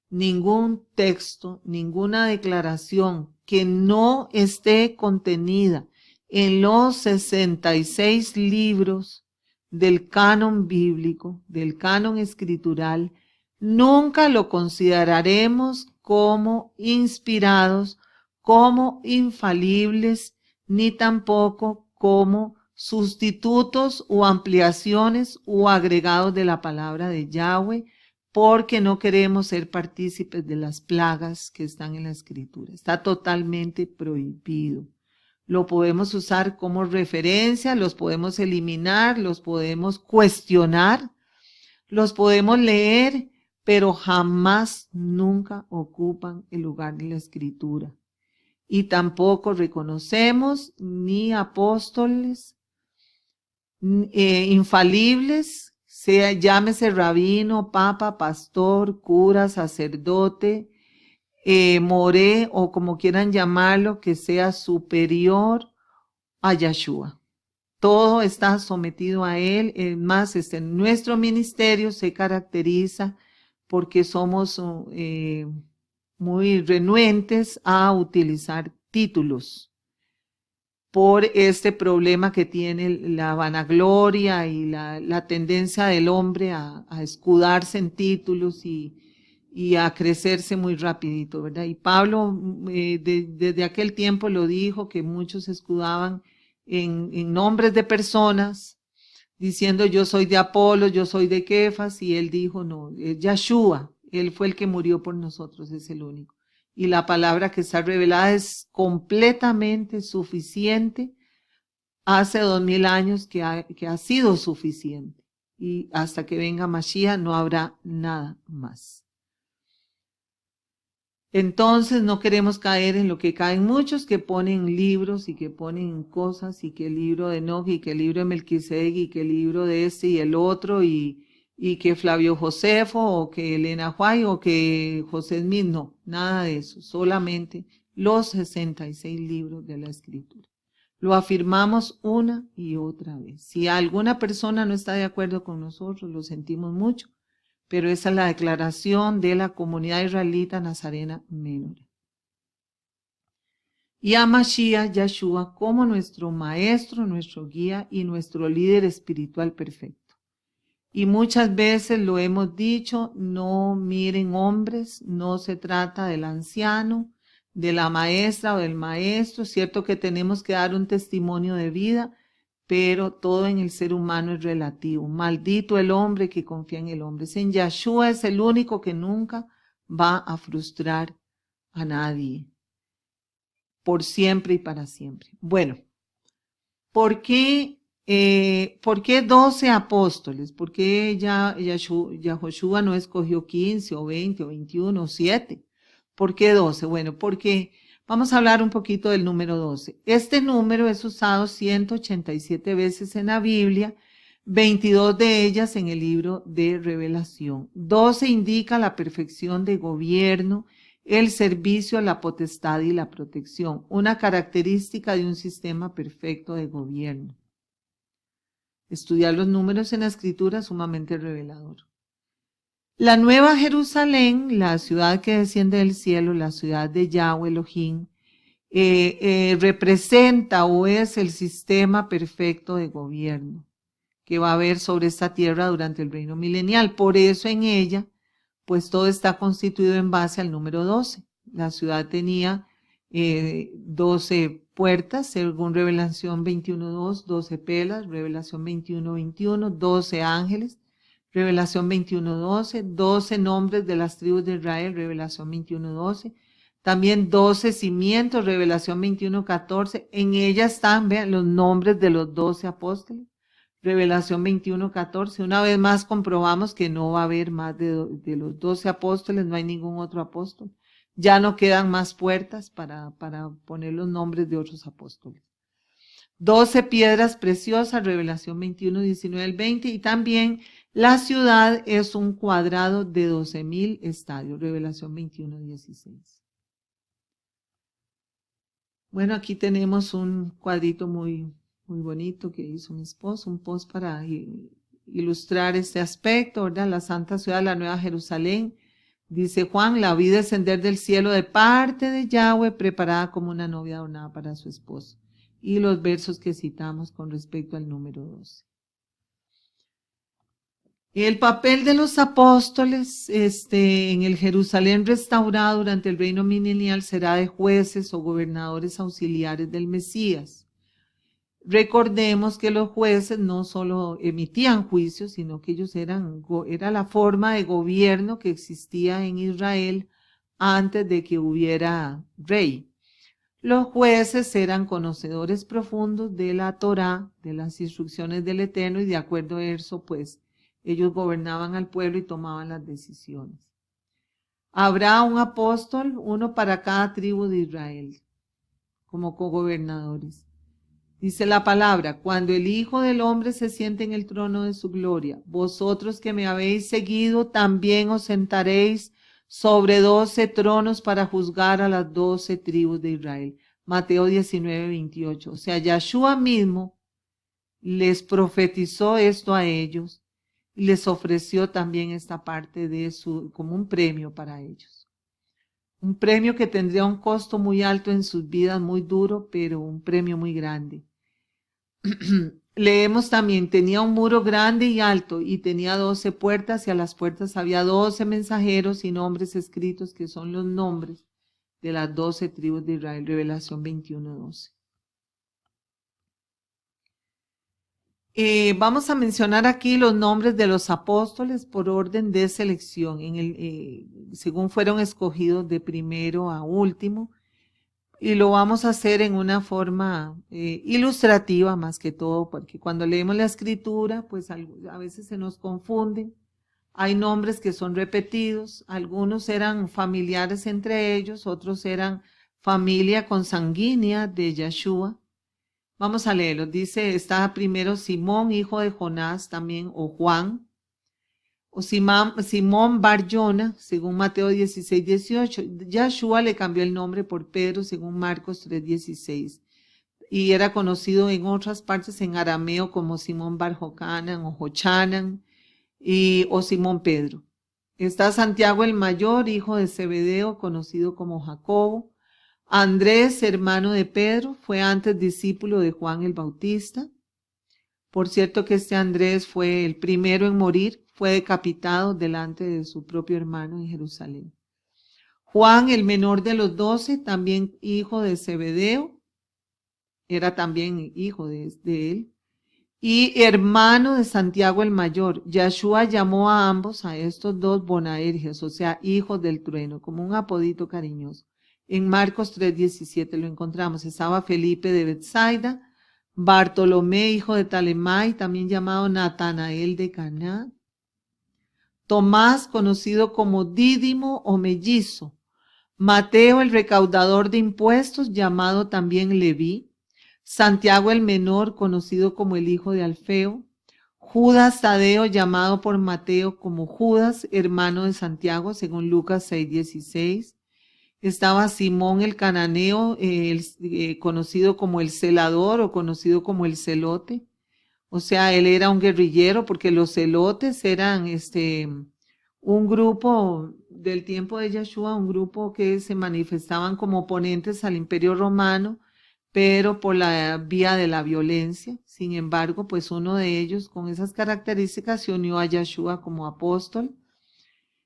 [SPEAKER 1] ningún texto, ninguna declaración que no esté contenida en los 66 libros del canon bíblico, del canon escritural. Nunca lo consideraremos como inspirados, como infalibles, ni tampoco como sustitutos o ampliaciones o agregados de la palabra de Yahweh, porque no queremos ser partícipes de las plagas que están en la escritura. Está totalmente prohibido. lo podemos usar como referencia, los podemos eliminar, los podemos cuestionar, los podemos leer, pero jamás, nunca ocupan el lugar de la Escritura. Y tampoco reconocemos ni apóstoles infalibles, sea llámese rabino, papa, pastor, cura, sacerdote, moré o como quieran llamarlo, que sea superior a Yeshua. Todo está sometido a él. Es más, nuestro ministerio se caracteriza porque somos muy renuentes a utilizar títulos por este problema que tiene la vanagloria y la tendencia del hombre a escudarse en títulos y a crecerse muy rapidito, ¿verdad? Y Pablo desde aquel tiempo lo dijo, que muchos se escudaban en nombres de personas, diciendo yo soy de Apolo, yo soy de Kefas, y él dijo no, es Yeshua, él fue el que murió por nosotros, es el único. Y la palabra que está revelada es completamente suficiente. Hace 2000 años que ha sido suficiente. Y hasta que venga Mashiach no habrá nada más. Entonces no queremos caer en lo que caen muchos, que ponen libros y que ponen cosas, y que el libro de Enoch, y que el libro de Melquisedec, y que el libro de este y el otro, y que Flavio Josefo, o que Elena White, o que José Smith. No, nada de eso, solamente los 66 libros de la Escritura. Lo afirmamos una y otra vez. Si alguna persona no está de acuerdo con nosotros, lo sentimos mucho, pero esa es la declaración de la comunidad israelita nazarena Menora. Y a Mashiach Yeshua como nuestro maestro, nuestro guía y nuestro líder espiritual perfecto. Y muchas veces lo hemos dicho, no miren hombres, no se trata del anciano, de la maestra o del maestro. Cierto que tenemos que dar un testimonio de vida, pero todo en el ser humano es relativo. Maldito el hombre que confía en el hombre. En Yeshua es el único que nunca va a frustrar a nadie, por siempre y para siempre. Bueno, ¿por qué 12 apóstoles? ¿Por qué Yahoshua no escogió 15 o 20 o 21 o 7? ¿Por qué 12? Bueno, porque vamos a hablar un poquito del número 12. Este número es usado 187 veces en la Biblia, 22 de ellas en el libro de Revelación. 12 indica la perfección de gobierno, el servicio, la potestad y la protección, una característica de un sistema perfecto de gobierno. Estudiar los números en la escritura es sumamente revelador. La Nueva Jerusalén, la ciudad que desciende del cielo, la ciudad de Yahweh Elohim, representa o es el sistema perfecto de gobierno que va a haber sobre esta tierra durante el reino milenial. Por eso en ella, pues todo está constituido en base al número 12. La ciudad tenía 12 puertas, según Revelación 21.2, 12 pelas, Revelación 21.21, 12 ángeles, Revelación 21.12, 12 nombres de las tribus de Israel, Revelación 21.12, también 12 cimientos, Revelación 21.14, en ella están, vean, los nombres de los 12 apóstoles, Revelación 21.14, una vez más comprobamos que no va a haber más de los 12 apóstoles, no hay ningún otro apóstol. Ya no quedan más puertas para poner los nombres de otros apóstoles. 12 piedras preciosas, Revelación 21, 19 al 20, y también la ciudad es un cuadrado de 12,000 estadios, Revelación 21, 16. Bueno, aquí tenemos un cuadrito muy bonito que hizo mi esposo, un post para ilustrar este aspecto, ¿verdad? La santa ciudad, la Nueva Jerusalén. Dice Juan, la vi descender del cielo de parte de Yahweh, preparada como una novia adornada para su esposo. Y los versos que citamos con respecto al número 12. El papel de los apóstoles en el Jerusalén restaurado durante el reino milenial será de jueces o gobernadores auxiliares del Mesías. Recordemos que los jueces no solo emitían juicios, sino que ellos era la forma de gobierno que existía en Israel antes de que hubiera rey. Los jueces eran conocedores profundos de la Torá, de las instrucciones del Eterno, y de acuerdo a eso, pues, ellos gobernaban al pueblo y tomaban las decisiones. Habrá un apóstol, uno para cada tribu de Israel, como cogobernadores. Dice la palabra, cuando el Hijo del Hombre se siente en el trono de su gloria, vosotros que me habéis seguido, también os sentaréis sobre 12 tronos para juzgar a las 12 tribus de Israel. Mateo 19, 28. O sea, Yahshua mismo les profetizó esto a ellos y les ofreció también esta parte de como un premio para ellos. Un premio que tendría un costo muy alto en sus vidas, muy duro, pero un premio muy grande. Leemos también, tenía un muro grande y alto y tenía 12 puertas y a las puertas había 12 mensajeros y nombres escritos que son los nombres de las 12 tribus de Israel. Revelación 21:12. Vamos a mencionar aquí los nombres de los apóstoles por orden de selección, según fueron escogidos de primero a último. Y lo vamos a hacer en una forma ilustrativa más que todo, porque cuando leemos la escritura, pues a veces se nos confunden. Hay nombres que son repetidos, algunos eran familiares entre ellos, otros eran familia consanguínea de Yahshua. Vamos a leerlo. Dice, está primero Simón, hijo de Jonás también, o Juan, o Simón Bar Jona, según Mateo 16:18. Yahshua le cambió el nombre por Pedro, según Marcos 3:16. Y era conocido en otras partes en arameo como Simón Bar Jocanan o Jochanan o Simón Pedro. Está Santiago el mayor, hijo de Zebedeo, conocido como Jacobo. Andrés, hermano de Pedro, fue antes discípulo de Juan el Bautista. Por cierto que este Andrés fue el primero en morir, fue decapitado delante de su propio hermano en Jerusalén. Juan, el menor de los 12, también hijo de Zebedeo, era también hijo de él, y hermano de Santiago el mayor. Yahshua llamó a ambos, a estos dos, Boanerges, o sea, hijos del trueno, como un apodito cariñoso. En Marcos 3:17 lo encontramos. Estaba Felipe de Betsaida, Bartolomé, hijo de Talemai, también llamado Natanael de Caná, Tomás, conocido como Dídimo o Mellizo, Mateo, el recaudador de impuestos, llamado también Leví, Santiago el menor, conocido como el hijo de Alfeo, Judas Tadeo, llamado por Mateo como Judas, hermano de Santiago, según Lucas 6:16. Estaba Simón el cananeo, conocido como el celador o conocido como el celote. O sea, él era un guerrillero porque los celotes eran un grupo del tiempo de Yahshua, un grupo que se manifestaban como oponentes al Imperio Romano, pero por la vía de la violencia. Sin embargo, pues uno de ellos con esas características se unió a Yahshua como apóstol.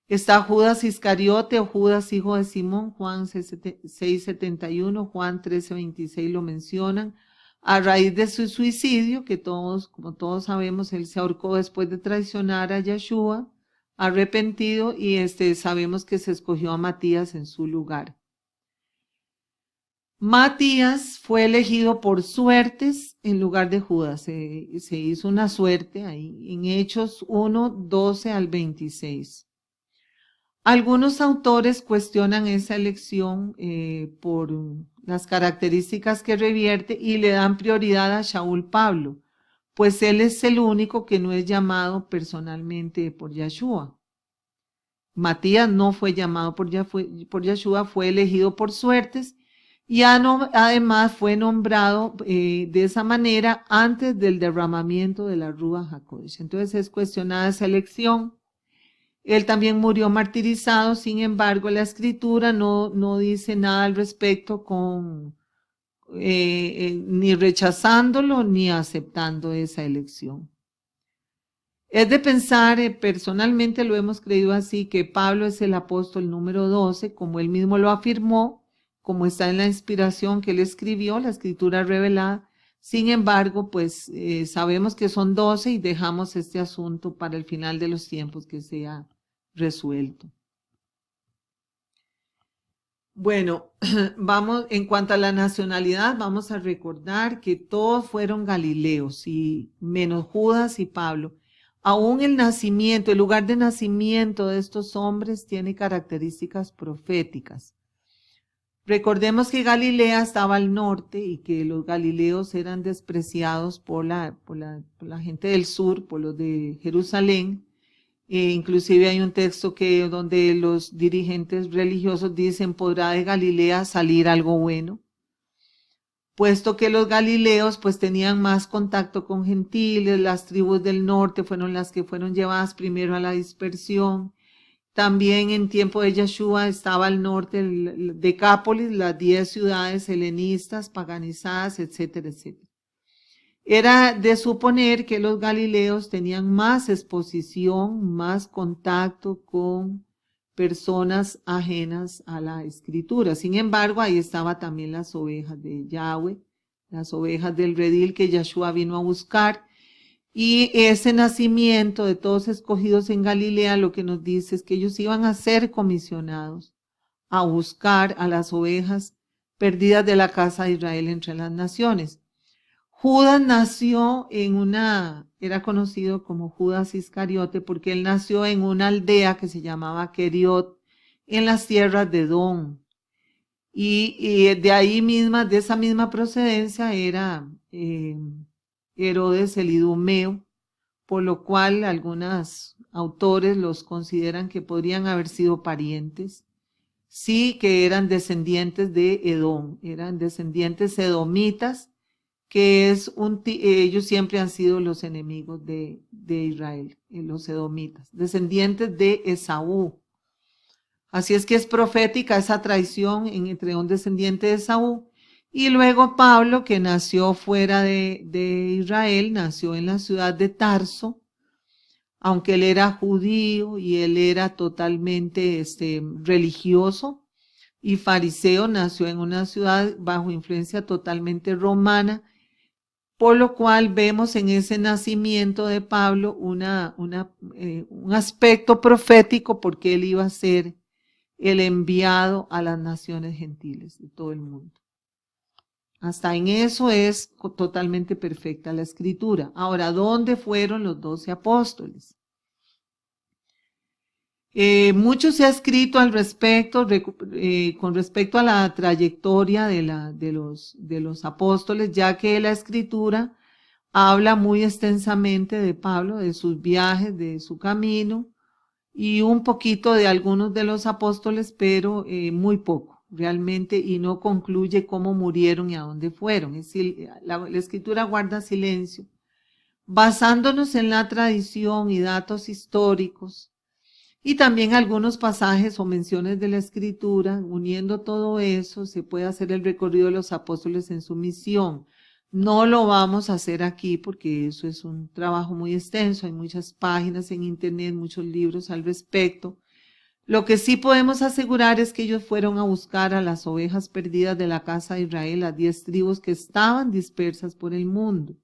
[SPEAKER 1] Está Judas Iscariote o Judas hijo de Simón, Juan 6:71, Juan 13:26 lo mencionan. A raíz de su suicidio, que como todos sabemos, él se ahorcó después de traicionar a Yahshua, arrepentido, y sabemos que se escogió a Matías en su lugar. Matías fue elegido por suertes en lugar de Judas. Se hizo una suerte ahí en Hechos 1:12-26. Algunos autores cuestionan esa elección por las características que revierte y le dan prioridad a Shaul Pablo, pues él es el único que no es llamado personalmente por Yahshua. Matías no fue llamado por Yahshua, fue elegido por suertes y además fue nombrado de esa manera antes del derramamiento de la Ruach HaKodesh. Entonces es cuestionada esa elección. Él también murió martirizado, sin embargo, la escritura no dice nada al respecto ni rechazándolo ni aceptando esa elección. Es de pensar, personalmente lo hemos creído así, que Pablo es el apóstol número 12, como él mismo lo afirmó, como está en la inspiración que él escribió, la escritura revelada. Sin embargo, pues sabemos que son 12 y dejamos este asunto para el final de los tiempos que sea resuelto. Bueno, vamos, en cuanto a la nacionalidad, vamos a recordar que todos fueron galileos, y menos Judas y Pablo. Aún el nacimiento, el lugar de nacimiento de estos hombres tiene características proféticas. Recordemos que Galilea estaba al norte y que los galileos eran despreciados por la gente del sur, por los de Jerusalén. Inclusive hay un texto donde los dirigentes religiosos dicen: ¿podrá de Galilea salir algo bueno? Puesto que los galileos pues tenían más contacto con gentiles, las tribus del norte fueron las que fueron llevadas primero a la dispersión. También en tiempo de Yeshua estaba al norte el Decápolis, las 10 ciudades helenistas, paganizadas, etcétera, etcétera. Era de suponer que los galileos tenían más exposición, más contacto con personas ajenas a la escritura. Sin embargo, ahí estaba también las ovejas de Yahweh, las ovejas del redil que Yeshua vino a buscar. Y ese nacimiento de todos escogidos en Galilea lo que nos dice es que ellos iban a ser comisionados a buscar a las ovejas perdidas de la casa de Israel entre las naciones. Judas nació era conocido como Judas Iscariote porque él nació en una aldea que se llamaba Queriot, en las tierras de Edom. Y de ahí misma, de esa misma procedencia era Herodes el Idumeo, por lo cual algunos autores los consideran que podrían haber sido parientes. Sí, que eran descendientes de Edom, eran descendientes edomitas, que ellos siempre han sido los enemigos de Israel, los edomitas, descendientes de Esaú. Así es que es profética esa traición entre un descendiente de Esaú. Y luego Pablo, que nació fuera de Israel, nació en la ciudad de Tarso, aunque él era judío y él era totalmente religioso y fariseo, nació en una ciudad bajo influencia totalmente romana, por lo cual vemos en ese nacimiento de Pablo un aspecto profético, porque él iba a ser el enviado a las naciones gentiles de todo el mundo. Hasta en eso es totalmente perfecta la escritura. Ahora, ¿dónde fueron los 12 apóstoles? Mucho se ha escrito al respecto, con respecto a la trayectoria de los apóstoles, ya que la escritura habla muy extensamente de Pablo, de sus viajes, de su camino, y un poquito de algunos de los apóstoles, pero muy poco realmente, y no concluye cómo murieron y a dónde fueron. Es decir, la escritura guarda silencio. Basándonos en la tradición y datos históricos, y también algunos pasajes o menciones de la escritura, uniendo todo eso, se puede hacer el recorrido de los apóstoles en su misión. No lo vamos a hacer aquí porque eso es un trabajo muy extenso, hay muchas páginas en internet, muchos libros al respecto. Lo que sí podemos asegurar es que ellos fueron a buscar a las ovejas perdidas de la casa de Israel, las 10 tribus que estaban dispersas por el mundo.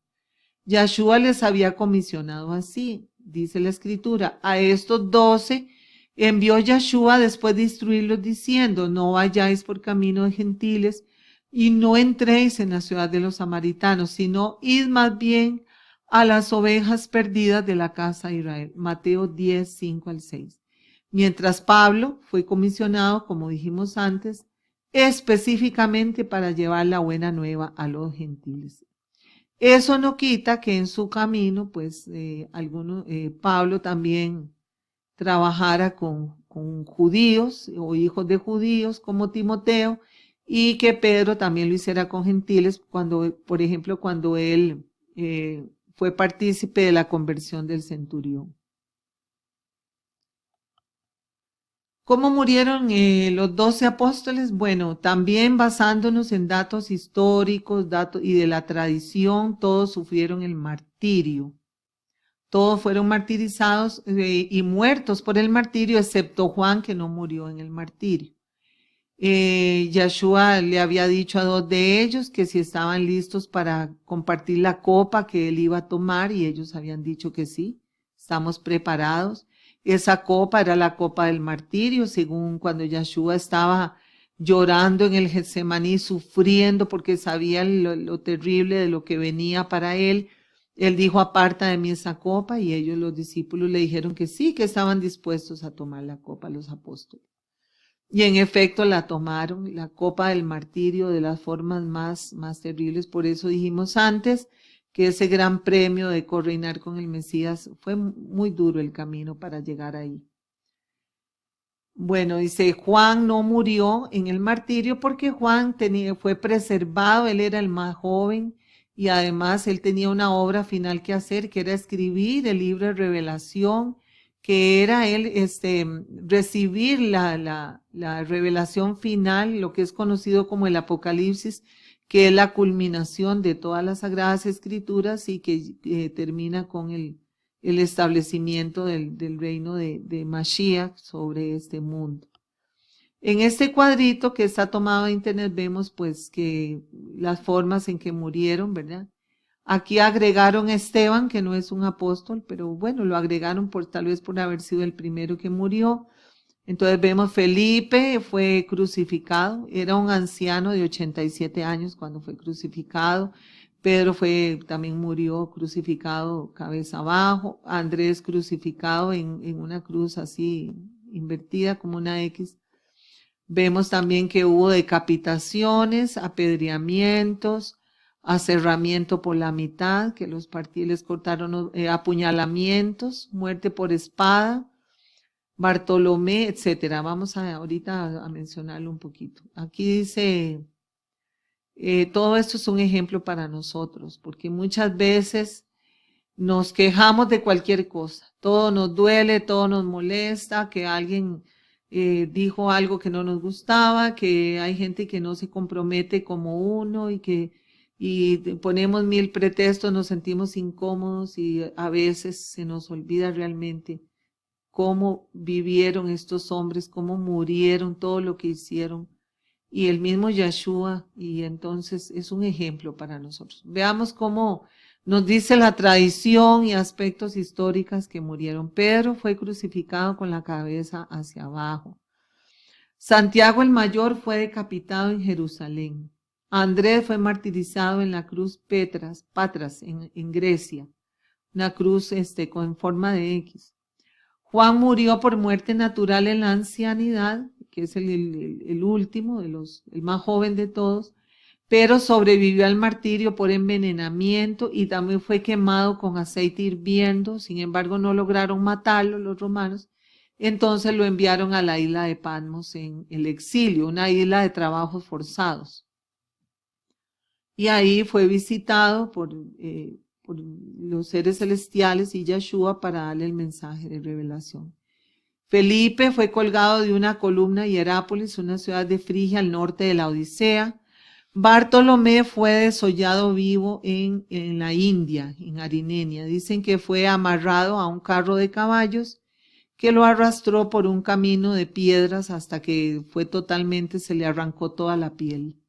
[SPEAKER 1] Yeshua les había comisionado así, dice la escritura: a estos 12 envió Yeshua después de instruirlos diciendo: no vayáis por camino de gentiles y no entréis en la ciudad de los samaritanos, sino id más bien a las ovejas perdidas de la casa de Israel. Mateo 10, 5 al 6. Mientras Pablo fue comisionado, como dijimos antes, específicamente para llevar la buena nueva a los gentiles. Eso no quita que en su camino, pues, Pablo también trabajara con judíos o hijos de judíos como Timoteo, y que Pedro también lo hiciera con gentiles cuando, por ejemplo, cuando él fue partícipe de la conversión del centurión. ¿Cómo murieron los 12 apóstoles? Bueno, también basándonos en datos históricos, y de la tradición, todos sufrieron el martirio. Todos fueron martirizados y muertos por el martirio, excepto Juan, que no murió en el martirio. Yeshua le había dicho a 2 de ellos que si estaban listos para compartir la copa que él iba a tomar, y ellos habían dicho que sí, estamos preparados. Esa copa era la copa del martirio, según cuando Yeshua estaba llorando en el Getsemaní, sufriendo porque sabía lo terrible de lo que venía para él. Él dijo, aparta de mí esa copa, y ellos, los discípulos, le dijeron que sí, que estaban dispuestos a tomar la copa, los apóstoles. Y en efecto la tomaron, la copa del martirio, de las formas más terribles. Por eso dijimos antes que ese gran premio de correinar con el Mesías fue muy duro el camino para llegar ahí. Bueno, dice, Juan no murió en el martirio porque Juan fue preservado, él era el más joven y además él tenía una obra final que hacer, que era escribir el libro de Revelación, que era él recibir la revelación final, lo que es conocido como el Apocalipsis, que es la culminación de todas las Sagradas Escrituras y que termina con el establecimiento del reino de Mashiach sobre este mundo. En este cuadrito que está tomado de internet vemos pues que las formas en que murieron, ¿verdad? Aquí agregaron a Esteban, que no es un apóstol, pero bueno, lo agregaron tal vez por haber sido el primero que murió. Entonces vemos Felipe fue crucificado, era un anciano de 87 años cuando fue crucificado. Pedro también murió crucificado cabeza abajo. Andrés crucificado en una cruz así invertida como una X. Vemos también que hubo decapitaciones, apedreamientos, aserramiento por la mitad, que los les cortaron, apuñalamientos, muerte por espada, Bartolomé, etcétera. Vamos ahorita a mencionarlo un poquito. Aquí dice, todo esto es un ejemplo para nosotros, porque muchas veces nos quejamos de cualquier cosa. Todo nos duele, todo nos molesta, que alguien dijo algo que no nos gustaba, que hay gente que no se compromete como uno y ponemos 1000 pretextos, nos sentimos incómodos y a veces se nos olvida realmente cómo vivieron estos hombres, cómo murieron, todo lo que hicieron, y el mismo Yeshua, y entonces es un ejemplo para nosotros. Veamos cómo nos dice la tradición y aspectos históricos que murieron. Pedro fue crucificado con la cabeza hacia abajo. Santiago el Mayor fue decapitado en Jerusalén. Andrés fue martirizado en la cruz Patras en Grecia, una cruz con forma de X. Juan murió por muerte natural en la ancianidad, que es el último, el más joven de todos, pero sobrevivió al martirio por envenenamiento y también fue quemado con aceite hirviendo. Sin embargo, no lograron matarlo los romanos, entonces lo enviaron a la isla de Patmos en el exilio, una isla de trabajos forzados. Y ahí fue visitado por los seres celestiales y Yeshua para darle el mensaje de revelación. Felipe fue colgado de una columna en Hierápolis, una ciudad de Frigia al norte de la Odisea. Bartolomé fue desollado vivo en la India, en Arinenia. Dicen que fue amarrado a un carro de caballos que lo arrastró por un camino de piedras hasta que se le arrancó toda la piel.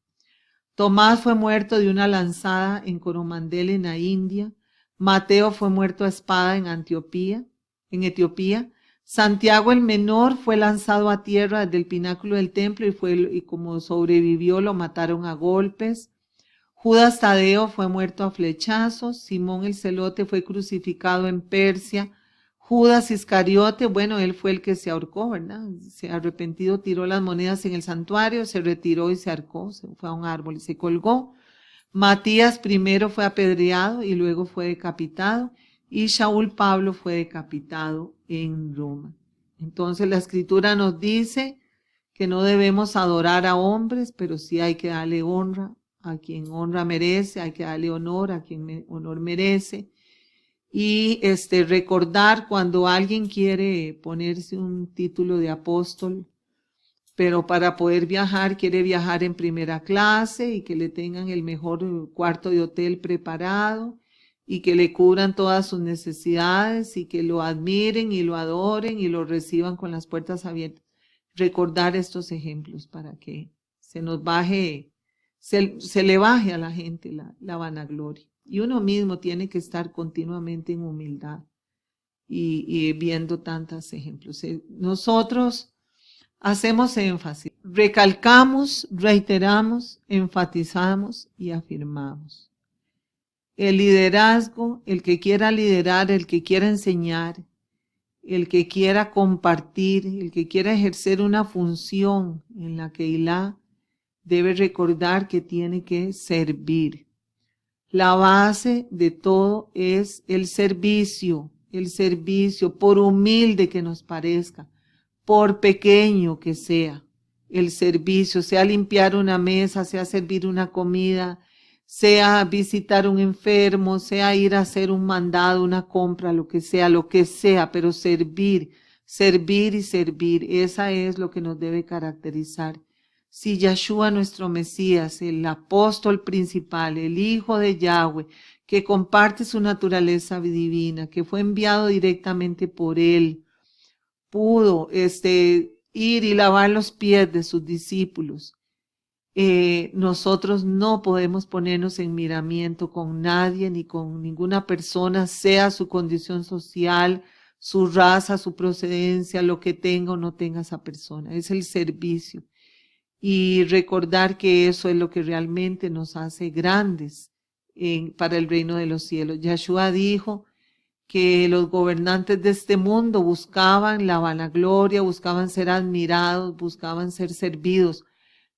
[SPEAKER 1] Tomás fue muerto de una lanzada en Coromandel, en la India. Mateo fue muerto a espada en Etiopía. Santiago el Menor fue lanzado a tierra desde el pináculo del templo y como sobrevivió lo mataron a golpes. Judas Tadeo fue muerto a flechazos. Simón el Celote fue crucificado en Persia. Judas Iscariote, bueno, él fue el que se ahorcó, ¿verdad? Se arrepentido, tiró las monedas en el santuario, se retiró y se ahorcó, se fue a un árbol y se colgó. Matías primero fue apedreado y luego fue decapitado, y Shaul Pablo fue decapitado en Roma. Entonces la escritura nos dice que no debemos adorar a hombres, pero sí hay que darle honra a quien honra merece, hay que darle honor a quien honor merece. Y recordar cuando alguien quiere ponerse un título de apóstol, pero para poder viajar, quiere viajar en primera clase y que le tengan el mejor cuarto de hotel preparado y que le cubran todas sus necesidades y que lo admiren y lo adoren y lo reciban con las puertas abiertas. Recordar estos ejemplos para que se nos baje, se le baje a la gente la vanagloria. Y uno mismo tiene que estar continuamente en humildad y viendo tantos ejemplos. Nosotros hacemos énfasis. Recalcamos, reiteramos, enfatizamos y afirmamos. El liderazgo, el que quiera liderar, el que quiera enseñar, el que quiera compartir, el que quiera ejercer una función en la Keilah, debe recordar que tiene que servir. La base de todo es el servicio, por humilde que nos parezca, por pequeño que sea. El servicio, sea limpiar una mesa, sea servir una comida, sea visitar un enfermo, sea ir a hacer un mandado, una compra, lo que sea, pero servir, servir y servir, esa es lo que nos debe caracterizar. Si Yeshua, nuestro Mesías, el apóstol principal, el Hijo de Yahweh, que comparte su naturaleza divina, que fue enviado directamente por él, pudo ir y lavar los pies de sus discípulos. Nosotros no podemos ponernos en miramiento con nadie ni con ninguna persona, sea su condición social, su raza, su procedencia, lo que tenga o no tenga esa persona. Es el servicio. Y recordar que eso es lo que realmente nos hace grandes para el reino de los cielos. Yeshua dijo que los gobernantes de este mundo buscaban la vanagloria, buscaban ser admirados, buscaban ser servidos,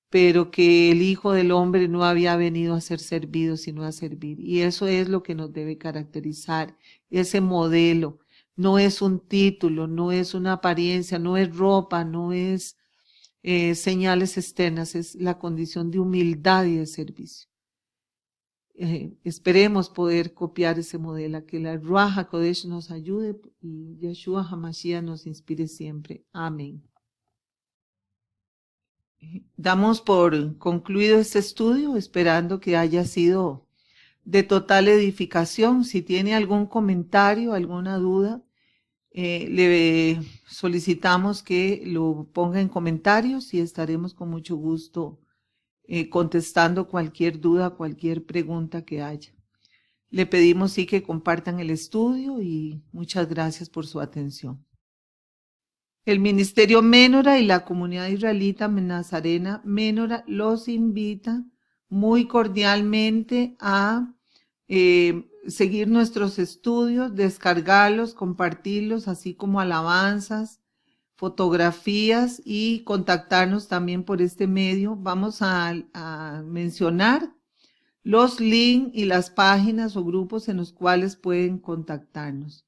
[SPEAKER 1] pero que el Hijo del Hombre no había venido a ser servido, sino a servir. Y eso es lo que nos debe caracterizar, ese modelo. No es un título, no es una apariencia, no es ropa, no es señales externas, es la condición de humildad y de servicio. Esperemos poder copiar ese modelo, que la Ruach HaKodesh nos ayude y Yeshua HaMashiach nos inspire siempre. Amén. Damos por concluido este estudio, esperando que haya sido de total edificación. Si tiene algún comentario, alguna duda, le solicitamos que lo ponga en comentarios y estaremos con mucho gusto contestando cualquier duda, cualquier pregunta que haya. Le pedimos sí que compartan el estudio y muchas gracias por su atención. El Ministerio Menora y la comunidad israelita nazarena Menora los invita muy cordialmente a seguir nuestros estudios, descargarlos, compartirlos, así como alabanzas, fotografías y contactarnos también por este medio. Vamos a mencionar los links y las páginas o grupos en los cuales pueden contactarnos.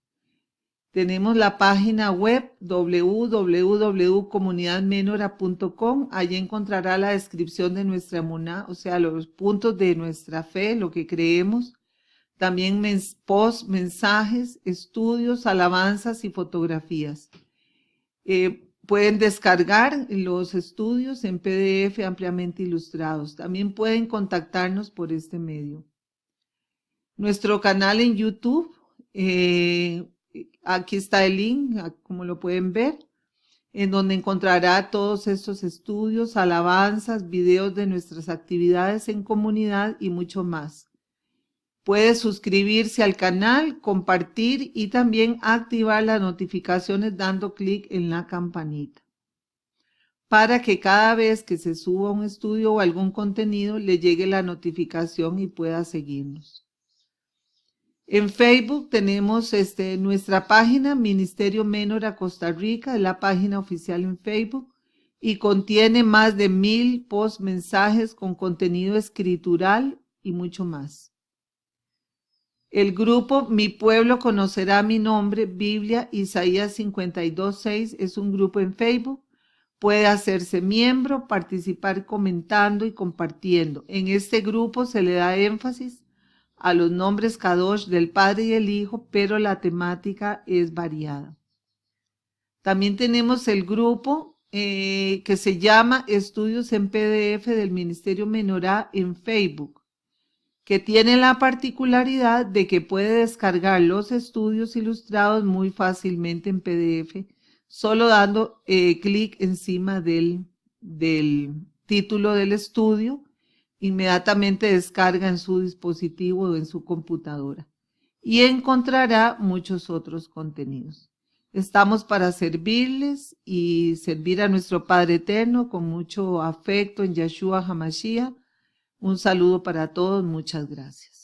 [SPEAKER 1] Tenemos la página web www.comunidadmenora.com. Allí encontrará la descripción de nuestra emuná, o sea, los puntos de nuestra fe, lo que creemos. También posts, mensajes, estudios, alabanzas y fotografías. Pueden descargar los estudios en PDF ampliamente ilustrados. También pueden contactarnos por este medio. Nuestro canal en YouTube, aquí está el link, como lo pueden ver, en donde encontrará todos estos estudios, alabanzas, videos de nuestras actividades en comunidad y mucho más. Puede suscribirse al canal, compartir y también activar las notificaciones dando clic en la campanita, para que cada vez que se suba un estudio o algún contenido le llegue la notificación y pueda seguirnos. En Facebook tenemos nuestra página Ministerio Menora Costa Rica, es la página oficial en Facebook y contiene más de 1000 post mensajes con contenido escritural y mucho más. El grupo Mi Pueblo Conocerá Mi Nombre, Biblia, Isaías 52:6 es un grupo en Facebook. Puede hacerse miembro, participar comentando y compartiendo. En este grupo se le da énfasis a los nombres Kadosh del Padre y el Hijo, pero la temática es variada. También tenemos el grupo que se llama Estudios en PDF del Ministerio Menorá en Facebook, que tiene la particularidad de que puede descargar los estudios ilustrados muy fácilmente en PDF, solo dando clic encima del título del estudio. Inmediatamente descarga en su dispositivo o en su computadora y encontrará muchos otros contenidos. Estamos para servirles y servir a nuestro Padre Eterno con mucho afecto en Yeshua HaMashiach. Un saludo para todos, muchas gracias.